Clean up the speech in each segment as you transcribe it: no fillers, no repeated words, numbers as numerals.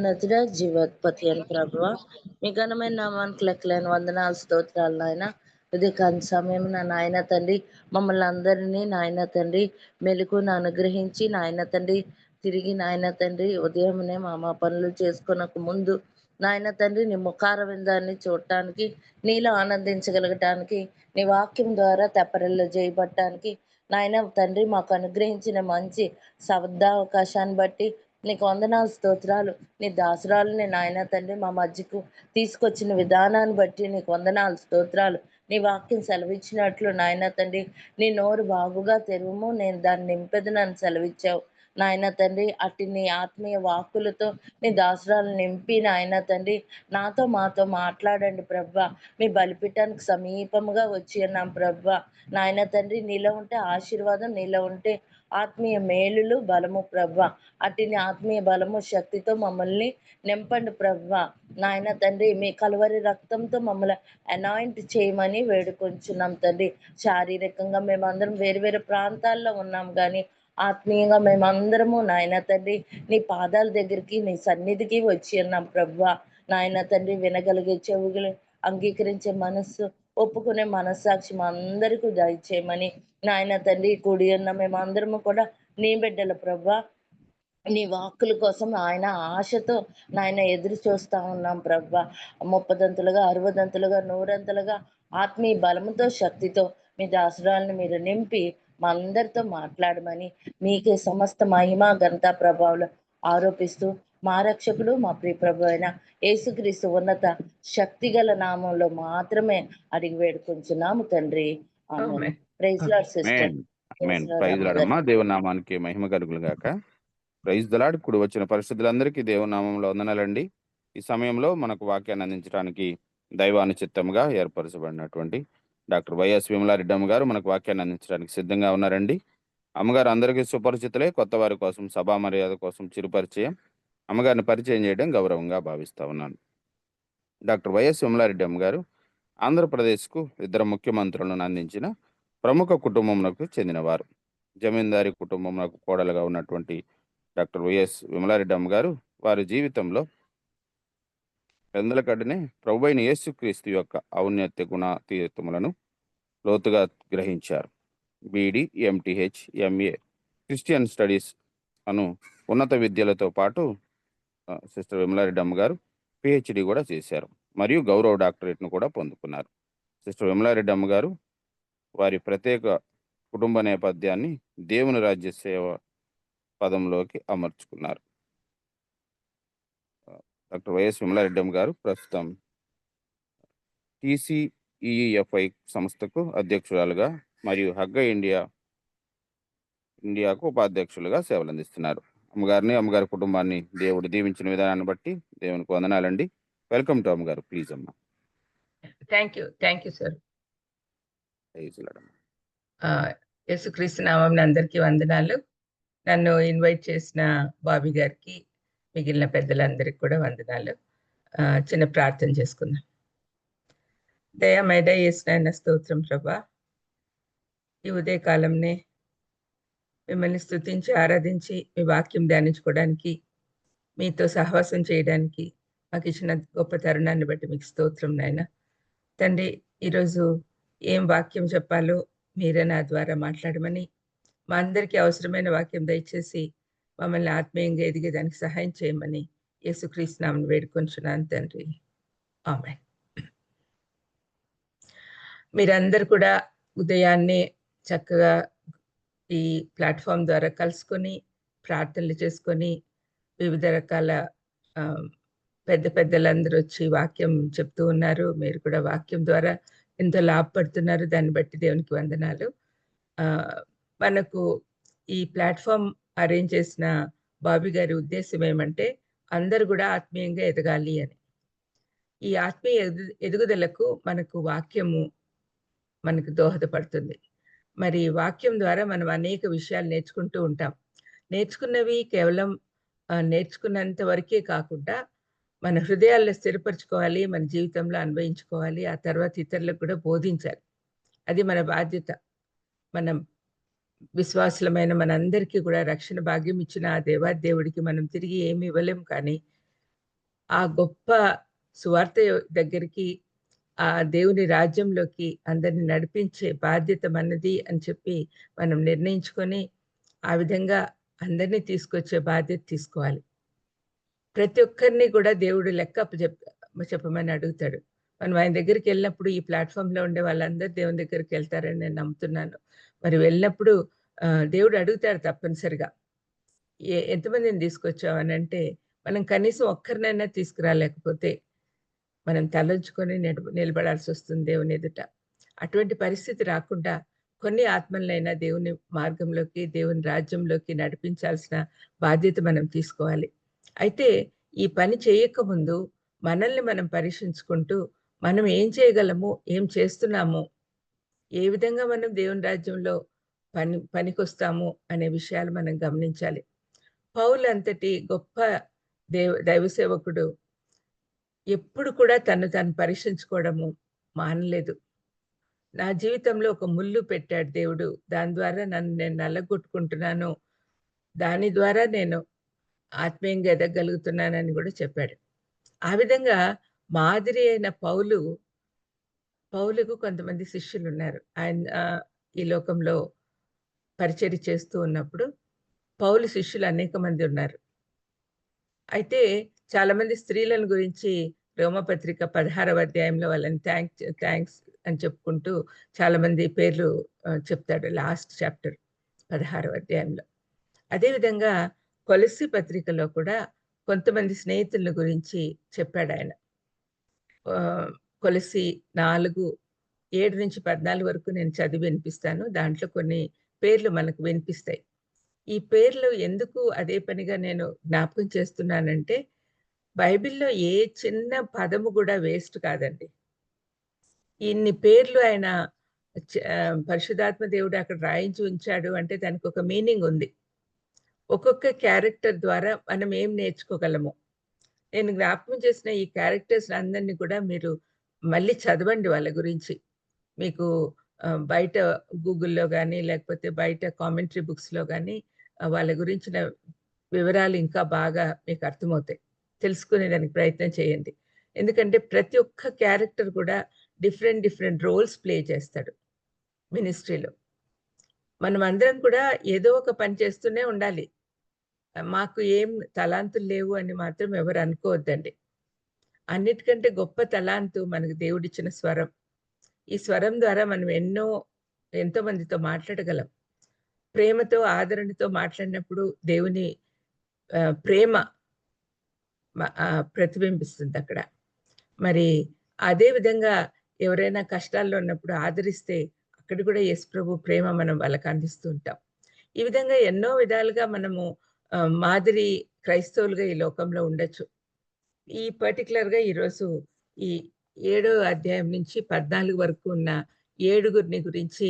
నతుడా జీవోత్పత్తి అని ప్రభువ మీ ఘనమైన నామానికి లెక్కలేని వందనాలు స్తోత్రాలు నాయన. ఇది కాని సమయం నా నాయన తండ్రి మమ్మల్ని అందరినీ నాయన తండ్రి మెలకును అనుగ్రహించి నాయన తండ్రి తిరిగి నాయన తండ్రి ఉదయమునే మా పనులు చేసుకొనక ముందు నాయన తండ్రి నీ ముఖార విందాన్ని చూడటానికి నీలో ఆనందించగలగటానికి నీ వాక్యం ద్వారా తెప్పరిల్లు చేయబట్టడానికి నాయన తండ్రి మాకు అనుగ్రహించిన మంచి శబ్దావకాశాన్ని బట్టి నీకు వందనాలు స్తోత్రాలు. నీ దాసురాలుని నాయన తండ్రి మా మధ్యకు తీసుకొచ్చిన విధానాన్ని బట్టి నీకు వందనాలు స్తోత్రాలు. నీ వాక్యం సెలవిచ్చినట్లు నాయన తండ్రి నీ నోరు బాగుగా తెరువుము, నేను దాన్ని నింపెదనని సెలవిచ్చావు నాయన తండ్రి. అట్టి నీ ఆత్మీయ వాక్కులతో నీ దాసురాలు నింపి నాయన తండ్రి నాతో మాతో మాట్లాడండి ప్రవ్వా. మీ బలిపీఠానికి సమీపముగా వచ్చి ఉన్నాం ప్రవ్వా. నాయన తండ్రి నీలో ఉంటే ఆశీర్వాదం, నీలో ఉంటే ఆత్మీయ మేలులు బలము ప్రవ్వా. అట్టిని ఆత్మీయ బలము శక్తితో మమ్మల్ని నింపండి ప్రవ్వా. నాయన తండ్రి మీ కలువరి రక్తంతో మమ్మల్ని అనాయింట్ చేయమని వేడుకొంచున్నాం తండ్రి. శారీరకంగా మేమందరం వేరు వేరు ప్రాంతాల్లో ఉన్నాం కానీ ఆత్మీయంగా మేమందరము నాయన తండ్రి నీ పాదాల దగ్గరికి నీ సన్నిధికి వచ్చి ఉన్నాం ప్రవ్వా. నాయన తండ్రి వినగలిగే చెవులు, అంగీకరించే మనస్సు, ఒప్పుకునే మనస్సాక్షి మా అందరికీ దయచేయమని నాయన తండ్రి కూడి ఉన్న మేమందరము కూడా నీ బిడ్డల ప్రవ్వా. నీ వాక్కుల కోసం ఆయన ఆశతో నాయన ఎదురు చూస్తా ఉన్నాం ప్రవ్వా. ముప్పదంతులుగా, అరవదంతులుగా, నూరంతులుగా ఆత్మీయ బలముతో శక్తితో మీ దాసురాలను మీరు నింపి మా అందరితో మాట్లాడమని మీకే సమస్త మహిమ ఘనత ప్రభావాలు ఆరోపిస్తూ మా రక్షకుడు మా ప్రియ ప్రభు అయిన యేసుక్రీస్తు ఉన్నత శక్తిగల నామంలో మాత్రమే అడిగి వేడుకొంచున్నాము తండ్రి. ఆమేన్. Praise Lord sister. Praise Lord. దేవుని నామానికి మహిమ కలుగును గాక. Praise the Lord. కూడి వచ్చిన పరిశుద్ధులందరికీ దేవుని నామంలో వందనాలండి. ఈ సమయంలో మనకు వాక్యాన్ని అందించడానికి దైవానుచిత్తంగా ఏర్పరచబడినటువంటి డాక్టర్ వైఎస్ విమలారెడ్డి అమ్మగారు మనకు వాక్యాన్ని అందించడానికి సిద్ధంగా ఉన్నారండి. అమ్మగారు అందరికీ సుపరిచితులే. కొత్త వారి కోసం, సభా మర్యాద కోసం చిరుపరిచయం. అమ్మగారిని పరిచయం చేయడం గౌరవంగా భావిస్తా ఉన్నాను. డాక్టర్ వైఎస్ విమలారెడ్డి అమ్మగారు ఆంధ్రప్రదేశ్కు 2 ముఖ్యమంత్రులను అందించిన ప్రముఖ కుటుంబంకు చెందినవారు. జమీందారీ కుటుంబంకు కోడలుగా ఉన్నటువంటి డాక్టర్ వైఎస్ విమలారెడ్డి అమ్మగారు వారి జీవితంలో పెందలకడ్డనే ప్రభువైన యేసుక్రీస్తు యొక్క ఔన్నత్య గుణాతీతములను లోతుగా గ్రహించారు. BD, MTh, MA Christian studies అను ఉన్నత విద్యలతో పాటు సిస్టర్ విమలారెడ్డి అమ్మగారు పిహెచ్డి కూడా చేశారు మరియు గౌరవ డాక్టరేట్ను కూడా పొందుకున్నారు. సిస్టర్ విమలారెడ్డి అమ్మగారు వారి ప్రత్యేక కుటుంబ నేపథ్యాన్ని దేవుని రాజ్య సేవ పదంలోకి అమర్చుకున్నారు. డాక్టర్ వైఎస్ విమలారెడ్డి గారు ప్రస్తుతం టీసీఈఎఫ్ఐ సంస్థకు అధ్యక్షురాలుగా మరియు హగ్గ ఇండియాకు ఉపాధ్యక్షులుగా సేవలు అందిస్తున్నారు. అమ్మగారిని, అమ్మగారి కుటుంబాన్ని దేవుడు దీవించిన విధానాన్ని బట్టి దేవునికి వందనాలండి. వెల్కమ్ టు అమ్మగారు. ప్లీజ్ అమ్మా. Thank you sir. యేసుక్రీస్తు నామమున అందరికీ వందనాలు. నన్ను ఇన్వైట్ చేసిన బాబీ గారికి, మిగిలిన పెద్దలందరికీ కూడా వందనాలు. చిన్న ప్రార్థన చేసుకుందాం. దయమేడ యేసునాయన స్తోత్రం ప్రభా. ఈ ఉదయకాలంనే మిమ్మల్ని స్తుతించి ఆరాధించి మీ వాక్యం ధ్యానించుకోవడానికి, మీతో సహవాసం చేయడానికి మాకు ఇచ్చిన గొప్ప తరుణాన్ని బట్టి మీకు స్తోత్రం నాయన. తండ్రి, ఈరోజు ఏం వాక్యం చెప్పాలో మీరే నా ద్వారా మాట్లాడమని, మా అందరికీ అవసరమైన వాక్యం దయచేసి మమ్మల్ని ఆత్మీయంగా ఎదిగేదానికి సహాయం చేయమని యేసుక్రీస్తు నామమున వేడుకొంచున్నాను తండ్రి. ఆమేన్. మీరందరూ కూడా ఉదయాన్నే చక్కగా ఈ ప్లాట్ఫామ్ ద్వారా కలుసుకొని ప్రార్థనలు చేసుకొని వివిధ రకాల పెద్దలందరూ వచ్చి వాక్యం చెప్తూ ఉన్నారు. మీరు కూడా వాక్యం ద్వారా ఎంతో లాభపడుతున్నారు. దాన్ని బట్టి దేవునికి వందనాలు. మనకు ఈ ప్లాట్ఫామ్ అరేంజ్ చేసిన బాబీ గారి ఉద్దేశం ఏమంటే అందరూ కూడా ఆత్మీయంగా ఎదగాలి అని. ఈ ఆత్మీయ ఎదుగుదలకు మనకు వాక్యము మనకు దోహదపడుతుంది. మరి వాక్యం ద్వారా మనం అనేక విషయాలు నేర్చుకుంటూ ఉంటాం. నేర్చుకున్నవి కేవలం నేర్చుకున్నంత వరకే కాకుండా మన హృదయాల్లో స్థిరపరచుకోవాలి, మన జీవితంలో అన్వయించుకోవాలి, ఆ తర్వాత ఇతరులకు కూడా బోధించాలి. అది మన బాధ్యత. మనం విశ్వాసులమైన మనందరికీ కూడా రక్షణ భాగ్యం ఇచ్చిన ఆ దేవాదేవుడికి మనం తిరిగి ఏమి ఇవ్వలేం, కానీ ఆ గొప్ప సువార్త దగ్గరికి, ఆ దేవుని రాజ్యంలోకి అందరిని నడిపించే బాధ్యత మనది అని చెప్పి మనం నిర్ణయించుకొని, ఆ విధంగా అందరినీ తీసుకొచ్చే బాధ్యత తీసుకోవాలి. ప్రతి ఒక్కరిని కూడా దేవుడు లెక్క చెప్పమని అడుగుతాడు. మనం ఆయన దగ్గరికెళ్ళినప్పుడు ఈ ప్లాట్‌ఫార్మ్‌లో ఉండే వాళ్ళందరూ దేవుని దగ్గరికెళ్తారని నేను నమ్ముతున్నాను. మరి వెళ్ళినప్పుడు దేవుడు అడుగుతాడు తప్పనిసరిగా. ఎంతమందిని తీసుకొచ్చావు అనంటే, మనం కనీసం ఒక్కరినైనా తీసుకురాలేకపోతే, మనం తలొంచుకొని నిలబడాల్సొస్తుంది దేవుని ఎదుట. అటువంటి పరిస్థితి రాకుండా కొన్ని ఆత్మలనైనా దేవుని మార్గంలోకి, దేవుని రాజ్యంలోకి నడిపించాల్సిన బాధ్యత మనం తీసుకోవాలి. అయితే ఈ పని చేయకముందు మనల్ని మనం పరీక్షించుకుంటూ, మనం ఏం చేయగలము? ఏం చేస్తున్నాము? ఏ విధంగా మనం దేవుని రాజ్యంలో పనికొస్తాము అనే విషయాలు మనం గమనించాలి. పౌలంతటి గొప్ప దైవ సేవకుడు ఎప్పుడు కూడా తను తాను పరీక్షించుకోవడము మానలేదు. నా జీవితంలో ఒక ముల్లు పెట్టాడు దేవుడు. దాని ద్వారా నన్ను నేను నలగొట్టుకుంటున్నాను. దాని ద్వారా నేను ఆత్మీయంగా ఎదగగలుగుతున్నానని గూడా చెప్పాడు. ఆ విధంగా మాదిరి అయిన పౌలుకు కొంతమంది శిష్యులున్నారు. ఆయన ఈ లోకంలో పరిచర్య చేస్తూ ఉన్నప్పుడు పౌలు శిష్యులు అనేక మంది ఉన్నారు. అయితే చాలామంది స్త్రీలను గురించి రోమపత్రిక 16వ అధ్యాయంలో వాళ్ళని థాంక్స్ అని చెప్పుకుంటూ చాలామంది పేర్లు చెప్తాడు లాస్ట్ చాప్టర్ 16వ అధ్యాయంలో. అదే విధంగా కొలస్సీ పత్రికలో కూడా కొంతమంది స్నేహితుల గురించి చెప్పాడాయన. కొలస్సీ 4, 7-14 వరకు నేను చదివి వినిపిస్తాను. దాంట్లో కొన్ని పేర్లు మనకు వినిపిస్తాయి. ఈ పేర్లు ఎందుకు అదే పనిగా నేను జ్ఞాపకం చేస్తున్నానంటే, బైబిల్‌లో ఏ చిన్న పదము గూడా వేస్ట్ కాదండి. ఇన్ని పేర్లు ఆయన పరిశుద్ధాత్మ దేవుడు అక్కడ రాయించి ఉంచాడు అంటే దానికొక మీనింగ్ ఉంది. ఒక్కొక్క క్యారెక్టర్ ద్వారా మనం ఏం నేర్చుకోగలము. నేను జ్ఞాపకం చేసిన ఈ క్యారెక్టర్స్ అందరిని కూడా మీరు మళ్ళీ చదవండి వాళ్ళ గురించి. మీకు బయట గూగుల్‌లో గాని, లేకపోతే బయట కామెంటరీ బుక్స్‌లో గాని వాళ్ళ గురించిన వివరాలు ఇంకా బాగా మీకు అర్థమవుతాయి. తెలుసుకునేదానికి ప్రయత్నం చేయండి. ఎందుకంటే ప్రతి ఒక్క క్యారెక్టర్ కూడా డిఫరెంట్ రోల్స్ ప్లే చేస్తాడు మినిస్ట్రీలో. మనమందరం కూడా ఏదో ఒక పని చేస్తూనే ఉండాలి. మాకు ఏం తలాంతులు లేవు అని మాత్రం ఎవరు అనుకోవద్దండి. అన్నిటికంటే గొప్ప తలాంతు మనకు దేవుడిచ్చిన స్వరం. ఈ స్వరం ద్వారా మనం ఎంతో మందితో మాట్లాడగలం. ప్రేమతో, ఆదరణతో మాట్లాడినప్పుడు దేవుని ప్రేమ ప్రతిబింబిస్తుందక్కడ. మరి అదే విధంగా ఎవరైనా కష్టాల్లో ఉన్నప్పుడు ఆదరిస్తే అక్కడ కూడా యేసుప్రభు ప్రేమ మనం వాళ్ళకి అందిస్తూ ఉంటాం. ఈ విధంగా ఎన్నో విధాలుగా మనము మాదిరి క్రైస్తవులుగా ఈ లోకంలో ఉండొచ్చు. ఈ పర్టిక్యులర్‌గా ఈరోజు ఈ 7వ అధ్యాయం నుంచి 14 వరకు ఉన్న 7గురిని గురించి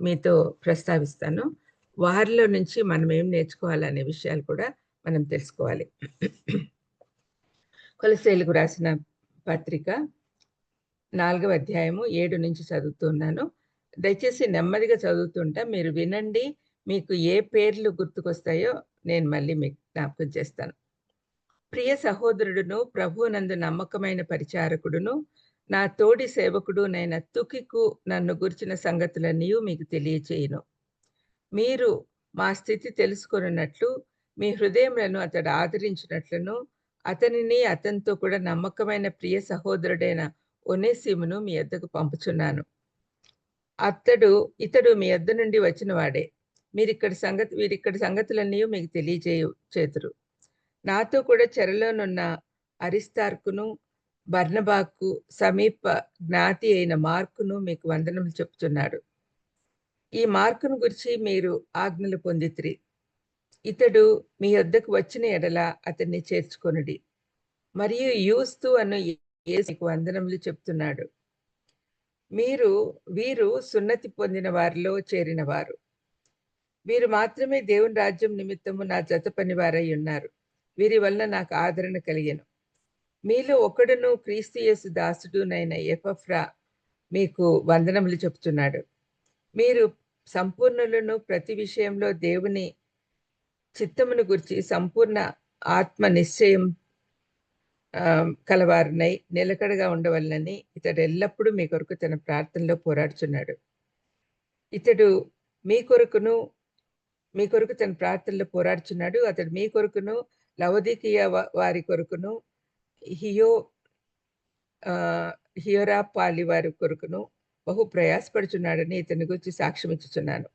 మీతో ప్రస్తావిస్తాను. వారిలో నుంచి మనం ఏం నేర్చుకోవాలనే విషయాలు కూడా మనం తెలుసుకోవాలి. కొలస్సీయులకు రాసిన పత్రిక 4వ అధ్యాయము 7 నుంచి చదువుతున్నాను. దయచేసి నెమ్మదిగా చదువుతుంటా. మీరు వినండి. మీకు ఏ పేర్లు గుర్తుకొస్తాయో నేను మళ్ళీ మీకు జ్ఞాపకం చేస్తాను. ప్రియ సహోదరుడును, ప్రభువునందు నమ్మకమైన పరిచారకుడును, నా తోడి సేవకుడునైన తుకికు నన్ను గుర్చిన సంగతులన్నీయు మీకు తెలియచేయును. మీరు మా స్థితి తెలుసుకొనున్నట్లు, మీ హృదయములను అతడు ఆదరించినట్లును, అతనిని అతనితో కూడా నమ్మకమైన ప్రియ సహోదరుడైన ఒనేసిమును మీ యొద్దకు పంపుచున్నాను. ఇతడు మీ యొద్ద నుండి వచ్చిన వాడే. వీరిక్కడి సంగతులన్నీయు మీకు చేతురు. నాతో కూడా చెరలోనున్న అరిస్తార్కును, బర్నబాకు సమీప జ్ఞాతి అయిన మార్కును మీకు వందనములు చెప్తున్నాడు. ఈ మార్కును గురించి మీరు ఆజ్ఞలు పొందితిరి. ఇతడు మీ యొద్దకు వచ్చిన ఎడల అతన్ని చేర్చుకొనుడి. మరియు యూస్తు అను యేసు మీకు వందనములు చెప్తున్నాడు. వీరు సున్నతి పొందిన వారిలో చేరినవారు. వీరు మాత్రమే దేవుని రాజ్యం నిమిత్తము నా జత పనివారై ఉన్నారు. వీరి వల్ల నాకు ఆదరణ కలిగెను. మీలో ఒకడును క్రీస్తు యేసు దాసుడునైన ఎపఫ్రా మీకు వందనములు చెప్తున్నాడు. మీరు సంపూర్ణులను, ప్రతి విషయంలో దేవుని చిత్తమును గురించి సంపూర్ణ ఆత్మ నిశ్చయం కలవారినై నిలకడగా ఉండవలనని ఇతడు ఎల్లప్పుడూ మీ కొరకు తన ప్రార్థనలో పోరాడుచున్నాడు. ఇతడు మీ కొరకు తన ప్రార్థనలో పోరాడుచున్నాడు. అతడు మీ కొరకును లవోదికీయ వారి కొరకును హియరాపాలి వారి కొరకును బహు ప్రయాసపడుచున్నాడని ఇతని గురించి సాక్ష్యం ఇచ్చుచున్నాను.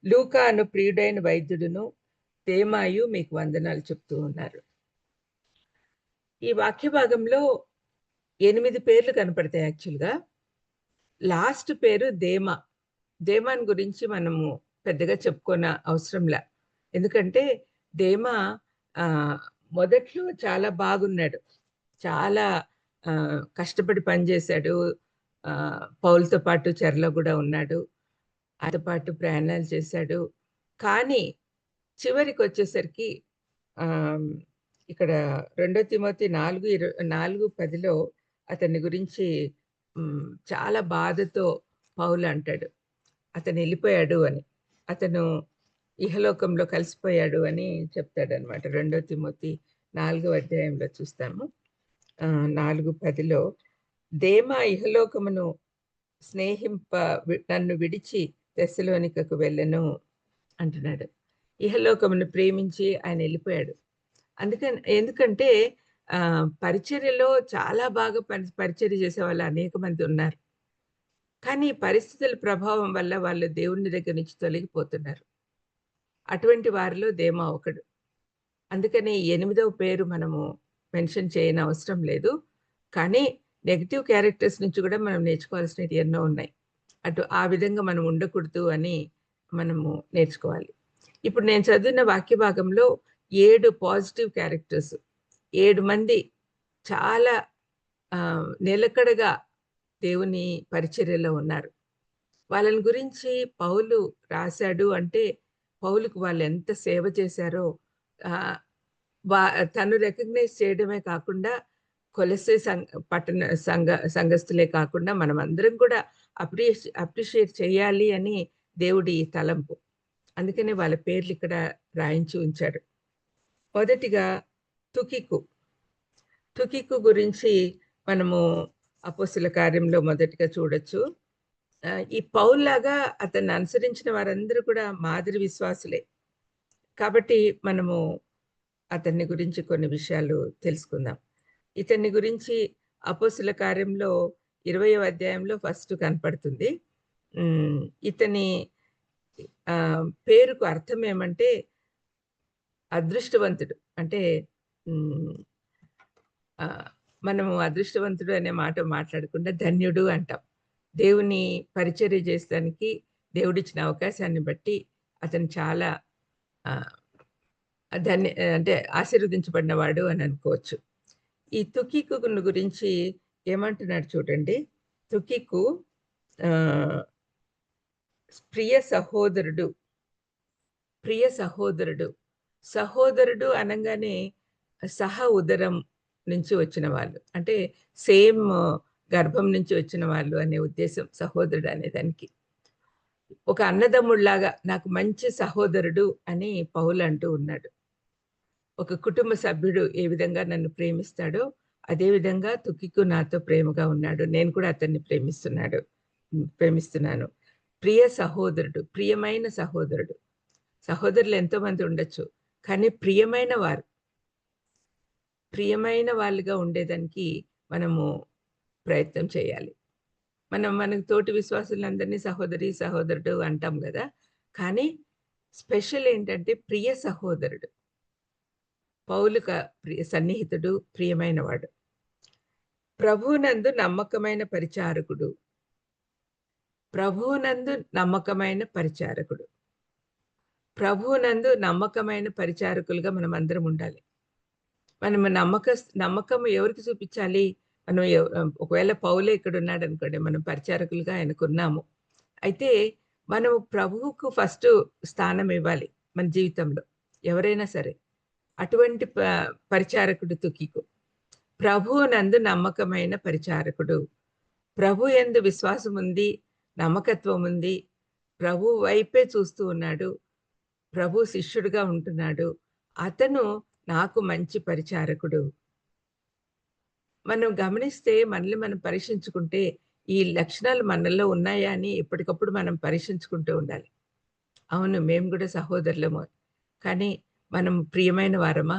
లూకా అను ప్రియుడైన వైద్యుడును దేమాయు మీకు వందనాలు చెప్తూ ఉన్నారు. ఈ వాక్య భాగంలో 8 పేర్లు కనపడతాయి. యాక్చువల్గా లాస్ట్ పేరు దేమా. దేమాన్ గురించి మనము పెద్దగా చెప్పుకోన అవసరంలా. ఎందుకంటే దేమా మొదట్లో చాలా బాగున్నాడు, చాలా కష్టపడి పనిచేశాడు, పౌలుతో పాటు చెరలో కూడా ఉన్నాడు, ఆయనతో పాటు ప్రయాణాలు చేశాడు. కానీ చివరికి వచ్చేసరికి ఇక్కడ 2 తిమోతి 4:10లో అతని గురించి చాలా బాధతో పౌలు అంటాడు, అతను వెళ్ళిపోయాడు అని, అతను ఇహలోకంలో కలిసిపోయాడు అని చెప్తాడనమాట. 2 తిమోతి 4వ అధ్యాయంలో చూస్తాము. 4:10లో దేమా ఇహలోకమును స్నేహింప నన్ను విడిచి తెస్సలోనికకు వెళ్ళను అంటున్నాడు. ఇహలోకమును ప్రేమించి ఆయన వెళ్ళిపోయాడు. ఎందుకంటే పరిచర్యలో చాలా బాగా పరిచర్య చేసే వాళ్ళు అనేక మంది ఉన్నారు. కానీ పరిస్థితుల ప్రభావం వల్ల వాళ్ళు దేవుని దగ్గర నుంచి తొలగిపోతున్నారు. అటువంటి వారిలో దేమా ఒకడు. అందుకని 8వ పేరు మనము మెన్షన్ చేయని అవసరం లేదు. కానీ నెగటివ్ క్యారెక్టర్స్ నుంచి కూడా మనం నేర్చుకోవాల్సినవి ఎన్నో ఉన్నాయి. ఆ విధంగా మనం ఉండకూడదు అని మనము నేర్చుకోవాలి. ఇప్పుడు నేను చదివిన వాక్య భాగంలో 7 పాజిటివ్ క్యారెక్టర్స్, 7 మంది చాలా నిలకడగా దేవుని పరిచర్యలో ఉన్నారు. వాళ్ళని గురించి పౌలు రాశాడు అంటే పౌలుకు వాళ్ళు ఎంత సేవ చేశారో తను రికగ్నైజ్ చేయడమే కాకుండా కొలసే పట్టణ సంఘస్థులే కాకుండా మనం అందరం కూడా అప్రిషియేట్ చేయాలి అని దేవుడి తలంపు. అందుకనే వాళ్ళ పేర్లు ఇక్కడ రాయించి ఉంచాడు. మొదటిగా తుకికు గురించి మనము అపోస్తుల కార్యంలో మొదటిగా చూడొచ్చు. ఈ పౌల్లాగా అతన్ని అనుసరించిన వారందరూ కూడా మాదిరి విశ్వాసులే. కాబట్టి మనము అతన్ని గురించి కొన్ని విషయాలు తెలుసుకుందాం. ఇతన్ని గురించి అపోస్తుల కార్యంలో 20వ అధ్యాయంలో ఫస్ట్ కనపడుతుంది. ఇతని పేరుకు అర్థం ఏమంటే అదృష్టవంతుడు. అంటే మనము అదృష్టవంతుడు అనే మాట మాట్లాడకుండా ధన్యుడు అంటాం. దేవుని పరిచర్య చేసడానికి దేవుడిచ్చిన అవకాశాన్ని బట్టి అతను చాలా అంటే ఆశీర్వదించబడినవాడు అని అనుకోవచ్చు. ఈ తుకికు గురించి ఏమంటున్నాడు చూడండి. తుకికు ప్రియ సహోదరుడు అనగానే సహ ఉదరం నుంచి వచ్చిన వాళ్ళు, అంటే సేమ్ గర్భం నుంచి వచ్చిన వాళ్ళు అనే ఉద్దేశం సహోదరుడు అనే దానికి. ఒక అన్నదమ్ముళ్లాగా నాకు మంచి సహోదరుడు అని పౌలు అంటూ ఉన్నాడు. ఒక కుటుంబ సభ్యుడు ఏ విధంగా నన్ను ప్రేమిస్తాడో అదే విధంగా తుకికు నాతో ప్రేమగా ఉన్నాడు, నేను కూడా అతన్ని ప్రేమిస్తున్నాను. ప్రియమైన సహోదరుడు. సహోదరులు ఎంతో మంది ఉండొచ్చు, కానీ ప్రియమైన వాళ్ళుగా ఉండేదానికి మనము ప్రయత్నం చేయాలి. మనకు తోటి విశ్వాసులందరినీ సహోదరుడు అంటాం కదా, కానీ స్పెషల్ ఏంటంటే ప్రియ సహోదరుడు. పౌలుక సన్నిహితుడు, ప్రియమైనవాడు. ప్రభువునందు నమ్మకమైన పరిచారకులుగా మనం అందరం ఉండాలి. మనం నమ్మకం ఎవరికి చూపించాలి? మనం ఒకవేళ పౌలే ఇక్కడ ఉన్నాడు అనుకోండి, మనం పరిచారకులుగా ఆయనకున్నాము. అయితే మనం ప్రభువుకు ఫస్ట్ స్థానం ఇవ్వాలి మన జీవితంలో, ఎవరైనా సరే. అటువంటి పరిచారకుడు తుకికు. ప్రభువునందు నమ్మకమైన పరిచారకుడు. ప్రభు యందు విశ్వాసం ఉంది, నమ్మకత్వం ఉంది, ప్రభు వైపే చూస్తూ ఉన్నాడు, ప్రభు శిష్యుడిగా ఉంటున్నాడు. అతను నాకు మంచి పరిచారకుడు. మనం గమనిస్తే మనల్ని మనం పరీక్షించుకుంటే, ఈ లక్షణాలు మనలో ఉన్నాయా అని ఎప్పటికప్పుడు మనం పరీక్షించుకుంటూ ఉండాలి. అవును, మేము గూడా సహోదరులము. కానీ మనం ప్రియమైన వారమా?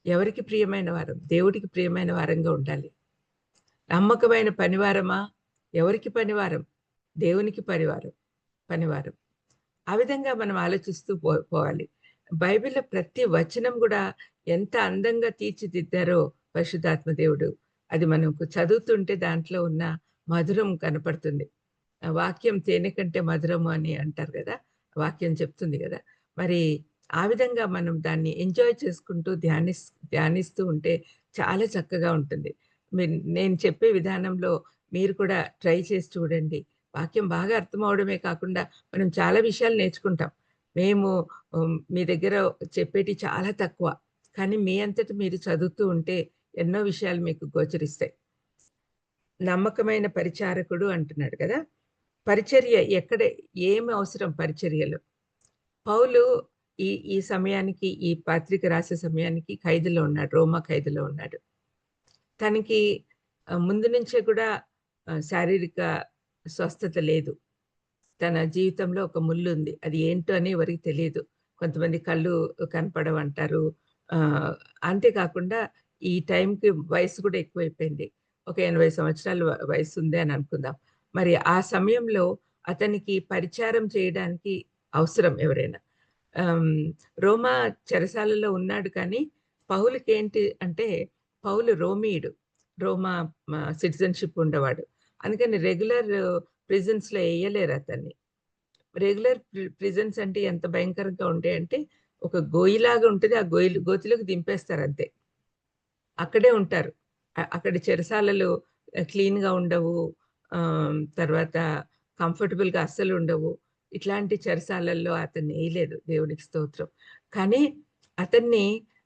ఎవరికి ప్రియమైన వారం? దేవుడికి ప్రియమైన వారంగా ఉండాలి. నమ్మకమైన పనివారమా? ఎవరికి పనివారం? దేవునికి పనివారం. ఆ విధంగా మనం ఆలోచిస్తూ పోవాలి. బైబిల్‌లో ప్రతి వచనం గూడా ఎంత అందంగా తీర్చిదిద్దారో పరిశుద్ధాత్మ దేవుడు. అది మనకు చదువుతుంటే దాంట్లో ఉన్న మధురం కనపడుతుంది. వాక్యం తేనె కంటే మధురము అని అంటారు గదా! వాక్యం చెప్తుంది గదా! మరి ఆ విధంగా మనం దాన్ని ఎంజాయ్ చేసుకుంటూ ధ్యానిస్తూ ఉంటే చాలా చక్కగా ఉంటుంది. నేను చెప్పే విధానంలో మీరు కూడా ట్రై చేసి చూడండి. వాక్యం బాగా అర్థమవ్వడమే కాకుండా మనం చాలా విషయాలు నేర్చుకుంటాం. మేము మీ దగ్గర చెప్పేటివి చాలా తక్కువ. కానీ మీ అంతట మీరు చదువుతూ ఉంటే ఎన్నో విషయాలు మీకు గోచరిస్తాయి. నమ్మకమైన పరిచారకుడు అంటున్నాడు కదా! పరిచర్య ఎక్కడ ఏమి అవసరం పరిచర్యలో? పౌలు ఈ సమయానికి ఈ పత్రిక రాసే సమయానికి ఖైదులో ఉన్నాడు. రోమా ఖైదులో ఉన్నాడు. తనకి ముందు నుంచే కూడా శారీరక స్వస్థత లేదు. తన జీవితంలో ఒక ముల్లుంది. అది ఏంటో అని ఎవరికీ తెలీదు. కొంతమంది కళ్ళు కనపడవంటారు. అంతేకాకుండా ఈ టైంకి వయసు కూడా ఎక్కువైపోయింది. ఒక 80 సంవత్సరాల వయసుంది అని అనుకుందాం. మరి ఆ సమయంలో అతనికి పరిచారం చేయడానికి అవసరం ఎవరైనా. ఆహ్, రోమా చెరసాలలో ఉన్నాడు కానీ, పౌలుకేంటి అంటే, పౌలు రోమీయుడు. రోమా సిటిజన్‌షిప్ ఉండేవాడు. అందుకని రెగ్యులర్ ప్రిజన్స్‌లో ఎయ్యలేరు అతన్ని. రెగ్యులర్ ప్రిజన్స్ అంటే ఎంత భయంకరంగా ఉంటాయంటే, ఒక గోయిలాగా ఉంటది. ఆ గోతిలోకి దింపేస్తారంతే. అక్కడే ఉంటారు. అక్కడ చెరసాలలు క్లీన్‌గా ఉండవు. తర్వాత కంఫర్టబుల్‌గా అస్సలుండవు. ఇట్లాంటి చెరసాలల్లో అతన్నేయలేదు. దేవునికి స్తోత్రం. కానీ అతన్ని